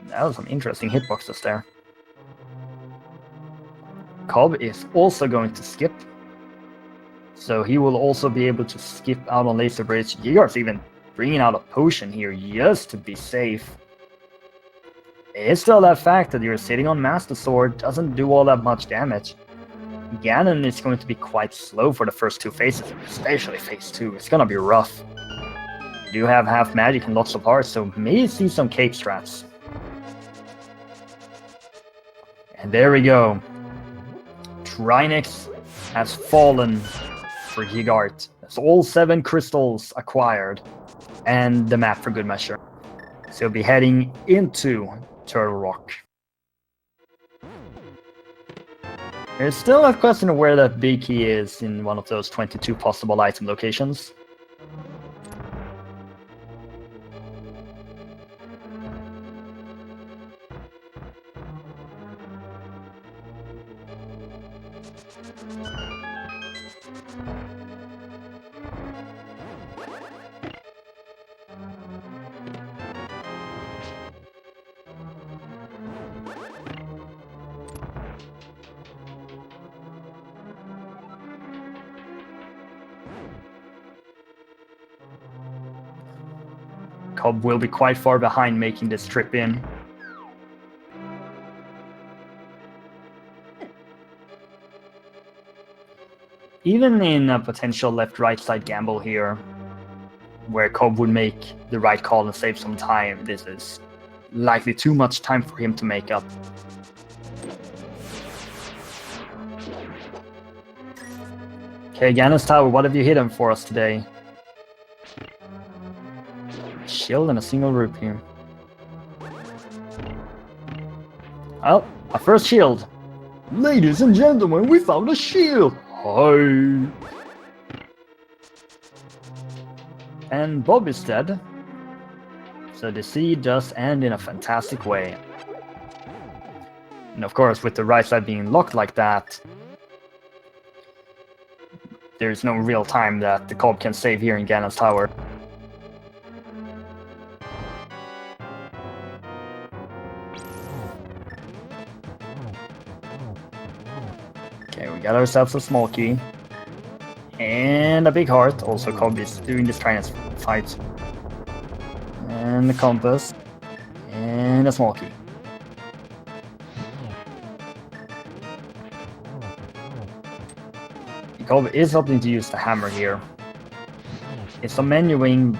That was some interesting hitboxes there. COB is also going to skip, so he will also be able to skip out on Laser Bridge. Jighart's even bringing out a potion here just to be safe. It's still that fact that you're sitting on Master Sword doesn't do all that much damage. Ganon is going to be quite slow for the first 2 phases, especially phase 2. It's gonna be rough. You do have half magic and lots of hearts, so maybe see some cape strats. And there we go. Trinix has fallen for Jighart. That's all 7 crystals acquired, and the map for good measure. So he'll be heading into Turtle Rock. There's still a question of where that big key is in one of those 22 possible item locations. COB will be quite far behind making this trip in. Even in a potential left-right side gamble here, where COB would make the right call and save some time, this is likely too much time for him to make up. Okay, Ganon's Tower, what have you hidden for us today? Shield and a single rupee. Oh, our first shield. Ladies and gentlemen, we found a shield. Hi. And Bob is dead. So the seed does end in a fantastic way. And of course, with the right side being locked like that, there's no real time that the COB can save here in Ganon's Tower. Okay, we got ourselves a small key. And a big heart. Also, COB is doing this Trinix fight. And the compass. And a small key. COB is opting to use the hammer here. It's some menuing,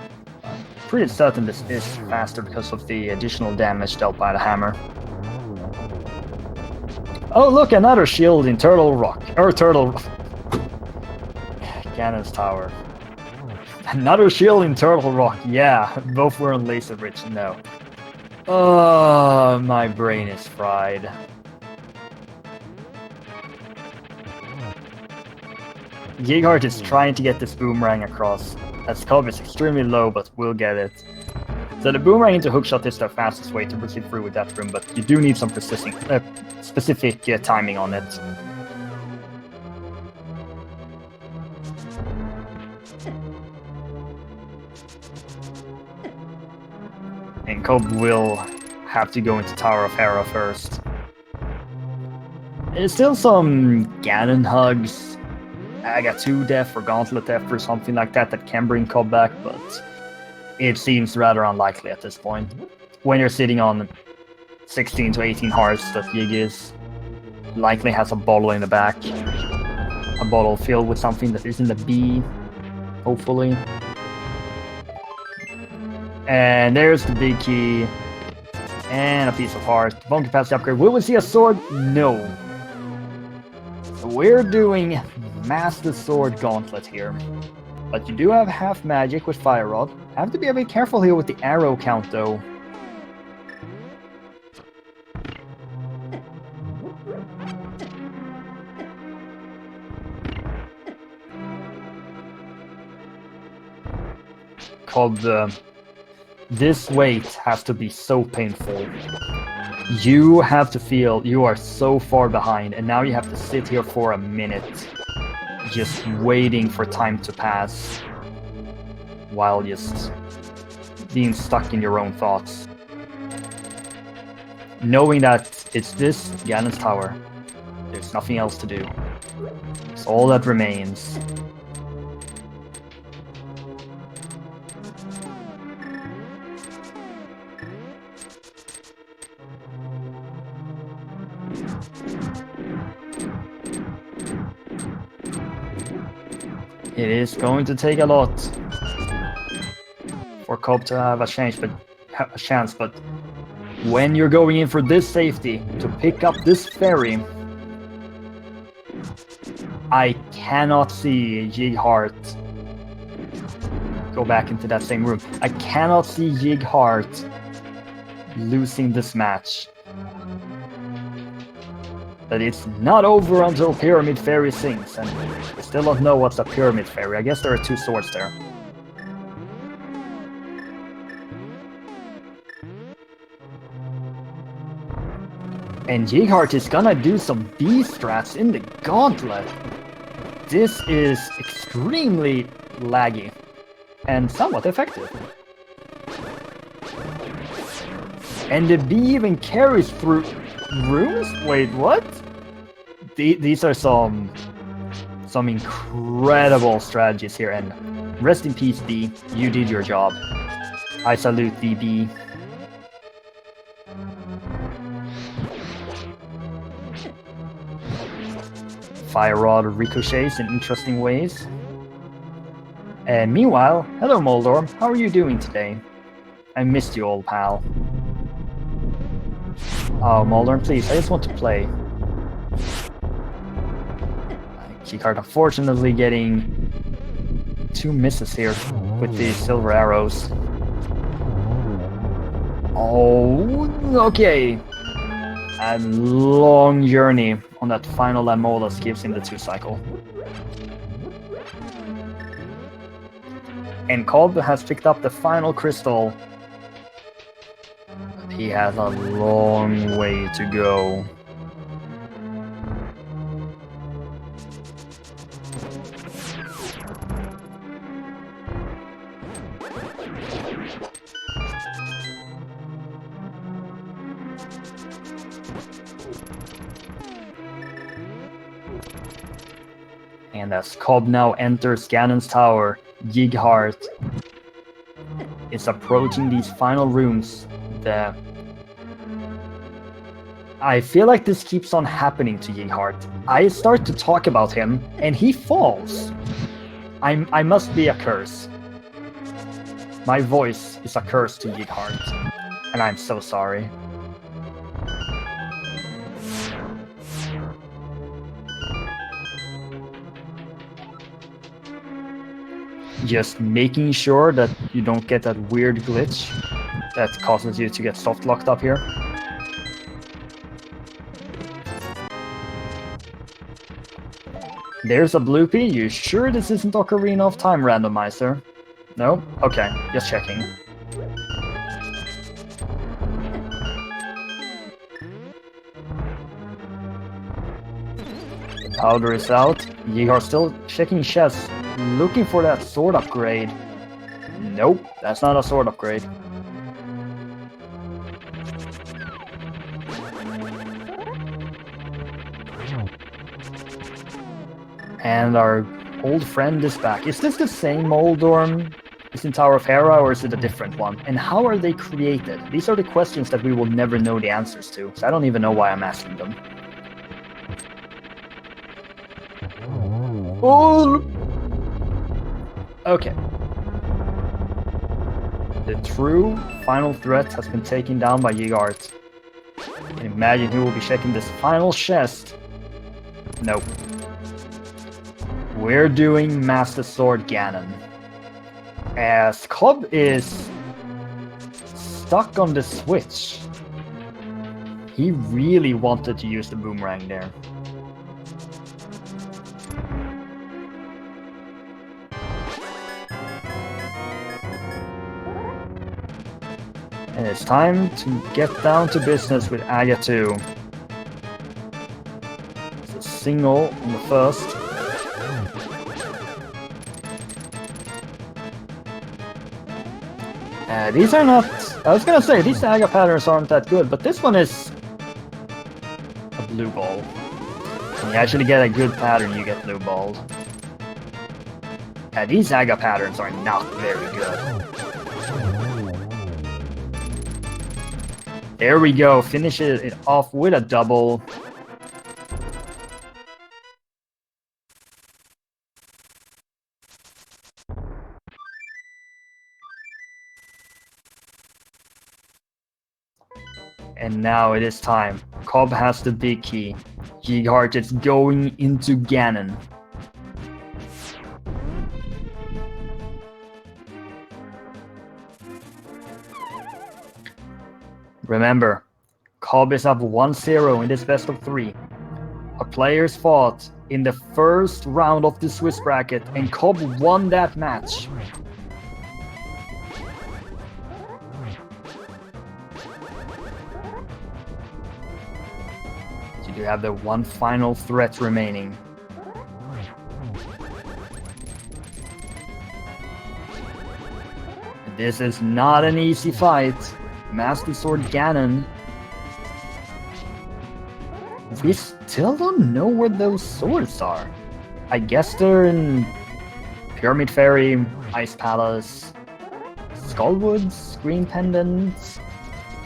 pretty certain this is faster because of the additional damage dealt by the hammer. Oh look, another shield in Turtle Rock. Or Turtle... Ganon's Tower. Another shield in Turtle Rock, yeah. Both were on Laser Bridge, no. Oh, my brain is fried. Jighart is trying to get this boomerang across, as COB is extremely low, but will get it. So the boomerang into hookshot is the fastest way to proceed through with that room, but you do need some specific timing on it. And COB will have to go into Tower of Hera first. There's still some Ganon hugs. I got 2 death or Gauntlet death or something like that that can bring COB back, but it seems rather unlikely at this point. When you're sitting on 16 to 18 hearts that Jig is, likely has a bottle in the back. A bottle filled with something that isn't a B, hopefully. And there's the big key. And a piece of heart. Bone capacity upgrade. Will we see a sword? No. So we're doing Master Sword Gauntlet here. But you do have half magic with Fire Rod. Have to be a bit careful here with the arrow count though. COB, this wait has to be so painful. You have to feel you are so far behind, and now you have to sit here for a minute, just waiting for time to pass, while just being stuck in your own thoughts. Knowing that it's this Ganon's Tower, there's nothing else to do. It's all that remains. It is going to take a lot for COB to have a chance, but when you're going in for this safety to pick up this ferry, I cannot see Jighart go back into that same room. I cannot see Jighart losing this match. But it's not over until Pyramid Fairy sings, and we still don't know what's a Pyramid Fairy. I guess there are 2 swords there. And Jighart is gonna do some B-strats in the gauntlet. This is extremely laggy, and somewhat effective. And the B even carries through rooms? Wait, what? These are some incredible strategies here, and rest in peace, B. You did your job. I salute thee, B. Fire Rod ricochets in interesting ways. And meanwhile, hello Moldor, how are you doing today? I missed you, old pal. Oh, Moldor, please, I just want to play. Jighart unfortunately getting 2 misses here with these silver arrows. Oh, okay. A long journey on that final Lamolus gives him the 2 cycle. And COB has picked up the final crystal. But he has a long way to go. And as COB now enters Ganon's Tower, Jighart is approaching these final rooms. I feel like this keeps on happening to Jighart. I start to talk about him, and he falls. I must be a curse. My voice is a curse to Jighart, and I'm so sorry. Just making sure that you don't get that weird glitch that causes you to get soft locked up here. There's a bloopy. You sure this isn't Ocarina of Time Randomizer? No? Okay, just checking. The powder is out. Jighart still checking chests, looking for that sword upgrade. Nope, that's not a sword upgrade. And our old friend is back. Is this the same Moldorm is in Tower of Hera, or is it a different one? And how are they created? These are the questions that we will never know the answers to, so I don't even know why I'm asking them. Oh! Okay. The true final threat has been taken down by Jighart. Imagine he will be checking this final chest. Nope. We're doing Master Sword Ganon. As COB is stuck on the switch. He really wanted to use the boomerang there. And it's time to get down to business with Aga 2. It's a single on the first. These are not... I was gonna say, these Aga patterns aren't that good, but this one is a blue ball. When you actually get a good pattern, you get blue balled. Yeah, these Aga patterns are not very good. There we go, finishes it off with a double. And now it is time. COB has the big key. Jighart is going into Ganon. Remember, COB is up 1-0 in this best of 3. Our players fought in the first round of the Swiss bracket, and COB won that match. So you have the one final threat remaining. This is not an easy fight. Master Sword Ganon. We still don't know where those swords are. I guess they're in Pyramid Fairy, Ice Palace, Skullwoods, Green Pendants,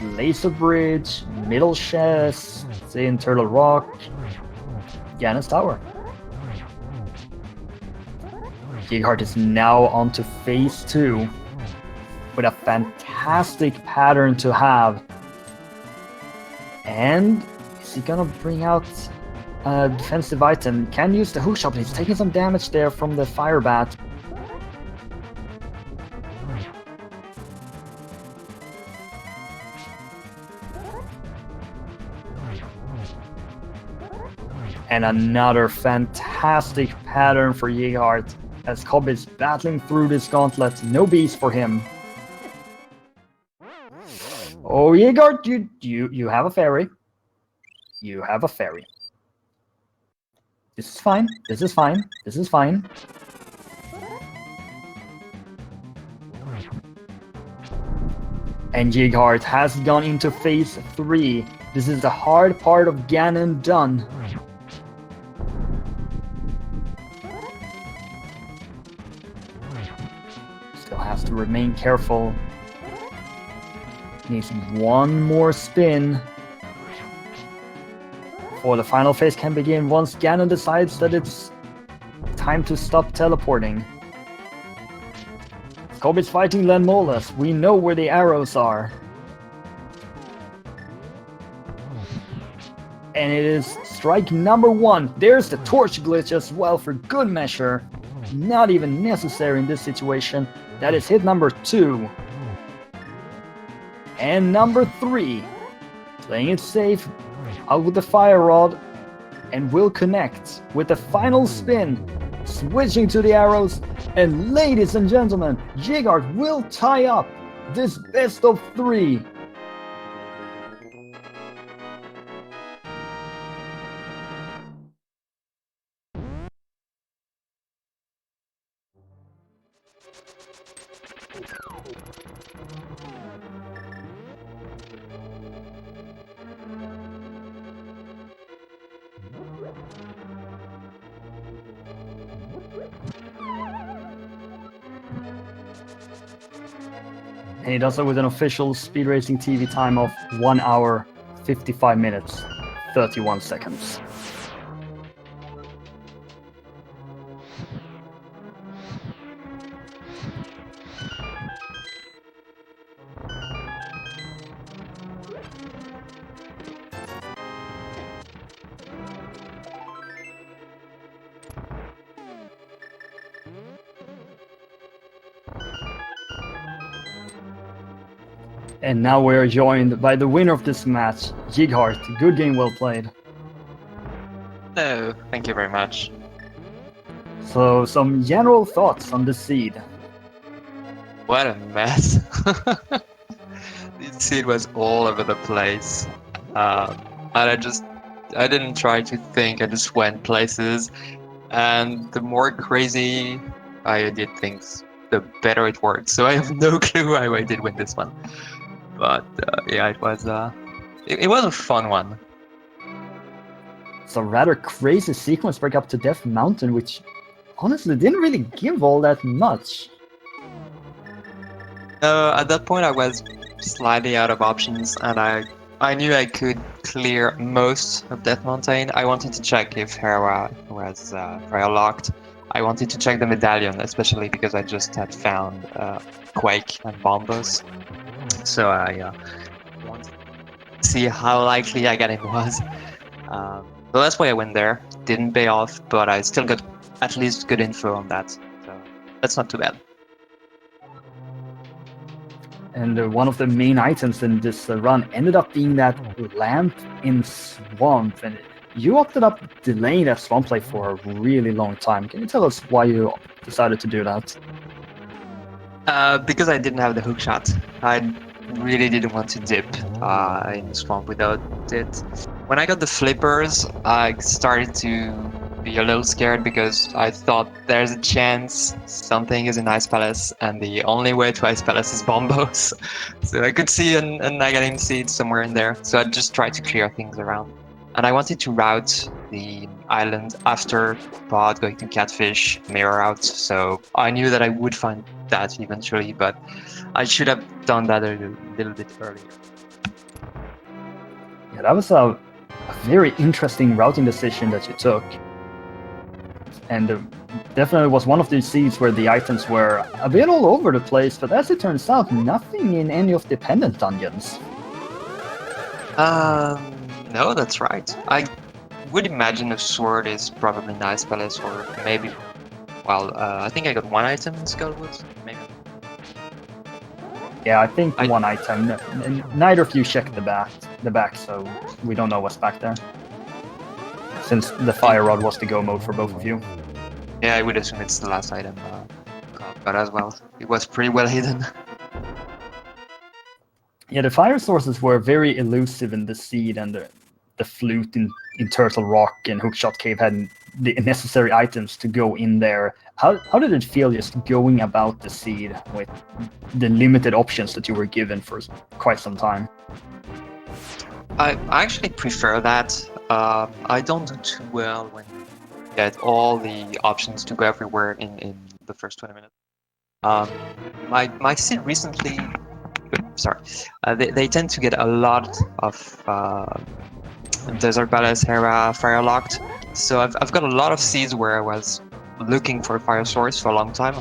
Laser Bridge, Middle Chest, say in Turtle Rock, Ganon's Tower. Jighart is now on to phase 2. With a fantastic pattern to have. And is he gonna bring out a defensive item? Can use the hook shot, but he's taking some damage there from the fire bat. And another fantastic pattern for Jighart as COB is battling through this gauntlet. No beast for him. Oh, Jighart, you have a fairy. You have a fairy. This is fine. This is fine. This is fine. And Jighart has gone into phase 3. This is the hard part of Ganon done. Still has to remain careful. Needs one more spin before the final phase can begin once Ganon decides that it's time to stop teleporting. COB is fighting Lalala. We know where the arrows are. And it is strike number 1. There's the torch glitch as well for good measure. Not even necessary in this situation. That is hit number 2. And number 3. Playing it safe, out with the fire rod, and will connect with the final spin. Switching to the arrows, and ladies and gentlemen, Jighart will tie up this best of 3. And he does it with an official Speed Racing TV time of 1 hour, 55 minutes, 31 seconds. And now we are joined by the winner of this match, Jighart. Good game, well played. No, thank you very much. So, some general thoughts on the seed. What a mess. This seed was all over the place. And I didn't try to think, I just went places. And the more crazy I did things, the better it worked. So I have no clue how I did win this one. But yeah, it was a fun one. It's a rather crazy sequence break up to Death Mountain, which honestly didn't really give all that much. At that point, I was slightly out of options, and I knew I could clear most of Death Mountain. I wanted to check if Hera was fire locked. I wanted to check the medallion, especially because I just had found Quake and Bombos. So I wanted to see how likely I got it was. So that's why I went there. Didn't pay off, but I still got at least good info on that. So that's not too bad. And one of the main items in this run ended up being that lamp in Swamp. And you opted up delaying that Swamp play for a really long time. Can you tell us why you decided to do that? Because I didn't have the hook shot. I really didn't want to dip in the Swamp without it. When I got the flippers, I started to be a little scared because I thought there's a chance something is in Ice Palace, and the only way to Ice Palace is Bombos. So I could see a Nagalim seed somewhere in there. So I just tried to clear things around. And I wanted to route the island after Pod, going to Catfish, Mirror out. So I knew that I would find that eventually, but I should have done that a little bit earlier. Yeah, that was a very interesting routing decision that you took. And definitely was one of these seeds where the items were a bit all over the place, but as it turns out, nothing in any of the pendant dungeons. No, that's right. I would imagine a sword is probably in Ice Palace, or maybe, well, I think I got one item in Skullwoods, maybe. Yeah, I think one item. Neither of you checked the back, so we don't know what's back there. Since the fire rod was the go mode for both of you. Yeah, I would assume it's the last item, but as well, it was pretty well hidden. Yeah, the fire sources were very elusive in the seed, and the flute in Turtle Rock and Hookshot Cave had the necessary items to go in there. How did it feel just going about the seed with the limited options that you were given for quite some time? I actually prefer that. I don't do too well when you get all the options to go everywhere in the first 20 minutes. My seed recently, they tend to get a lot of Desert Palace, Hera, Fire Locked. So I've got a lot of seeds where I was looking for a fire source for a long time.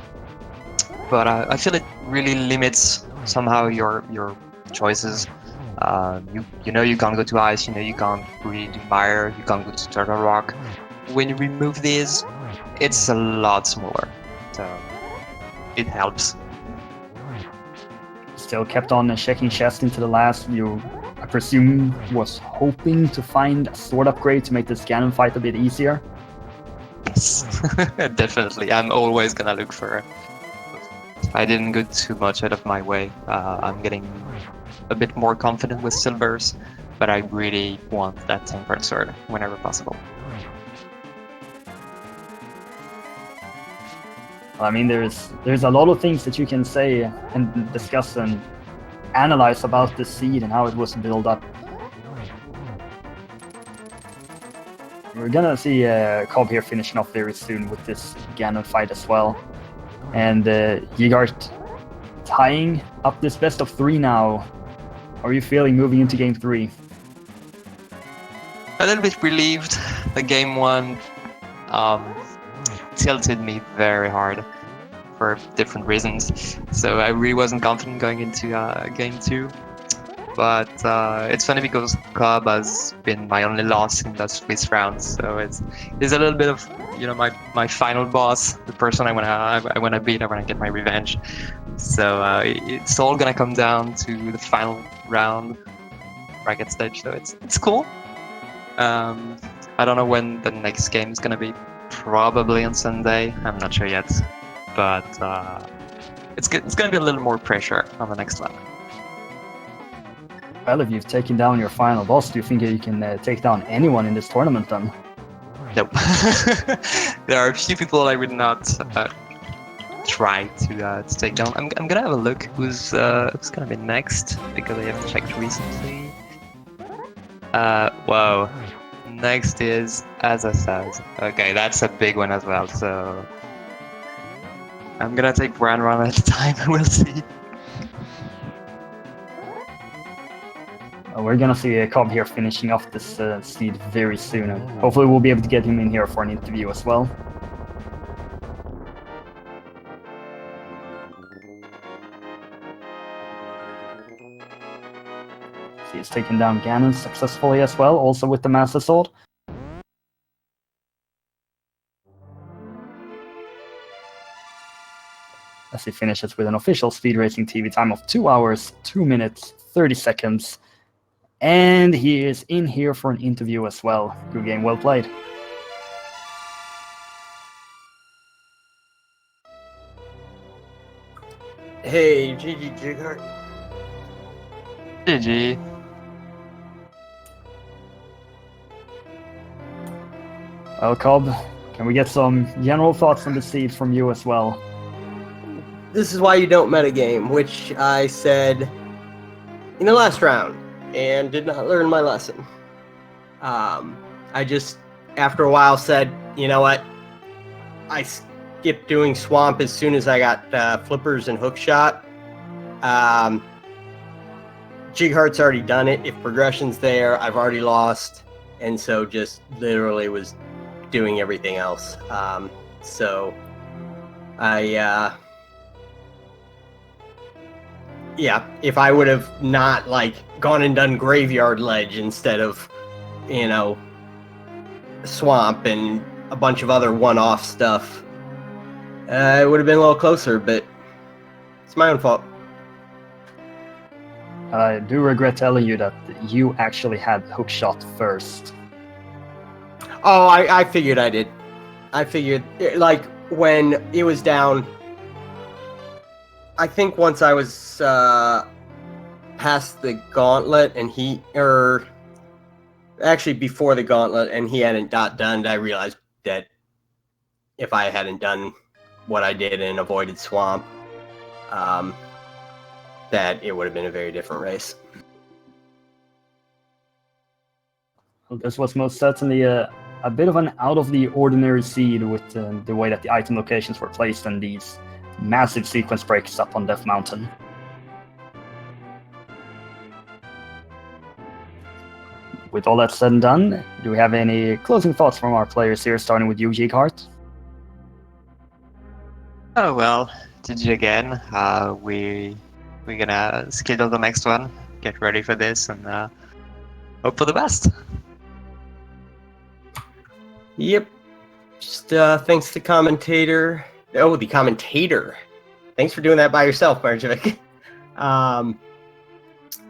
but I feel it really limits somehow your choices. You know you can't go to ice, you know you can't really do mire, you can't go to turtle rock. When you remove these, it's a lot smaller, so it helps. Still kept on checking chest into the last. You, I presume, was hoping to find a sword upgrade to make this Ganon fight a bit easier. Yes, definitely. I'm always gonna look for. I didn't go too much out of my way. I'm getting a bit more confident with silvers, but I really want that tempered sword whenever possible. I mean, there's a lot of things that you can say and discuss and analyze about the seed and how it was built up. We're gonna see COB here finishing off very soon with this Ganon fight as well. And Jighart tying up this best of 3 now. How are you feeling moving into game 3? A little bit relieved. The game 1 tilted me very hard for different reasons, so I really wasn't confident going into game 2. But it's funny because COB has been my only loss in that Swiss round, so it's a little bit of, you know, my final boss, the person I wanna beat, I wanna get my revenge. So it's all gonna come down to the final round bracket stage. So it's cool. I don't know when the next game is gonna be. Probably on Sunday. I'm not sure yet, but it's gonna be a little more pressure on the next one. Well, if you've taken down your final boss, do you think you can take down anyone in this tournament then? Nope. There are a few people I would not try to take down. I'm gonna have a look who's gonna be next, because I haven't checked recently. Whoa. Next is Azazaz. Okay, that's a big one as well, so I'm gonna take one round at a time and we'll see. We're gonna see COB here finishing off this seed very soon, and hopefully we'll be able to get him in here for an interview as well. He's taken down Ganon successfully as well, also with the Master Sword. As he finishes with an official speed racing TV time of 2 hours, 2 minutes, 30 seconds. And he is in here for an interview as well. Good game, well played. Hey, GG Jighart. GG. Well, COB, can we get some general thoughts on the seed from you as well? This is why you don't metagame, which I said in the last round, and did not learn my lesson. I just, after a while, said, you know what? I skipped doing Swamp as soon as I got Flippers and Hookshot. Jighart's already done it. If progression's there, I've already lost, and so just literally was doing everything else. So I yeah, if I would have not like gone and done Graveyard Ledge instead of, you know, Swamp and a bunch of other one-off stuff, it would have been a little closer, but it's my own fault. I do regret telling you that you actually had Hookshot first. Oh, I figured I did. I figured, like, when it was down, I think once I was past the gauntlet and actually before the gauntlet and he hadn't done, I realized that if I hadn't done what I did and avoided Swamp, that it would have been a very different race. Well, this was most certainly a bit of an out-of-the-ordinary seed with the way that the item locations were placed and these massive sequence breaks up on Death Mountain. With all that said and done, do we have any closing thoughts from our players here, starting with you, Jighart? Oh well, GG again. We're gonna schedule the next one. Get ready for this and hope for the best. Yep. Just thanks to commentator. Oh, the commentator. Thanks for doing that by yourself, Marjovic.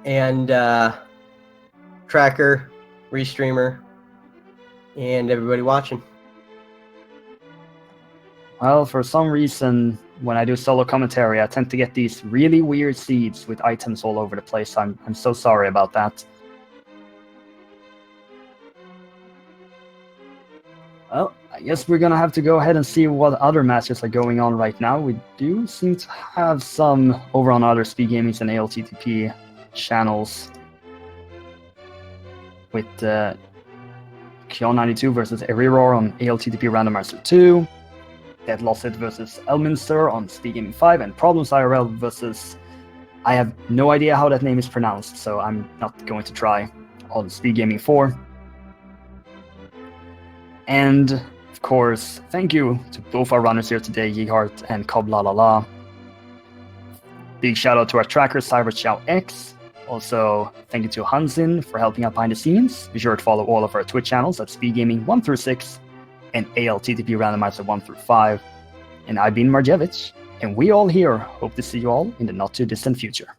And Tracker, Restreamer, and everybody watching. Well, for some reason, when I do solo commentary, I tend to get these really weird seeds with items all over the place. I'm so sorry about that. Well, I guess we're gonna have to go ahead and see what other matches are going on right now. We do seem to have some over on other Speed Gaming's and ALTTP channels with Kion92 versus Eriror on ALTTP Randomizer 2, Dead Lost It versus Elminster on Speed Gaming 5, and Problems IRL versus... I have no idea how that name is pronounced, so I'm not going to try, on Speed Gaming 4. And, of course, thank you to both our runners here today, Jighart and COB Lalala. Big shout out to our tracker, CyberChow X. Also, thank you to Hansin for helping out behind the scenes. Be sure to follow all of our Twitch channels at Speed Gaming 1 through 6 and ALTTP Randomizer 1 through 5. And I've been Marjevich, and we all here hope to see you all in the not too distant future.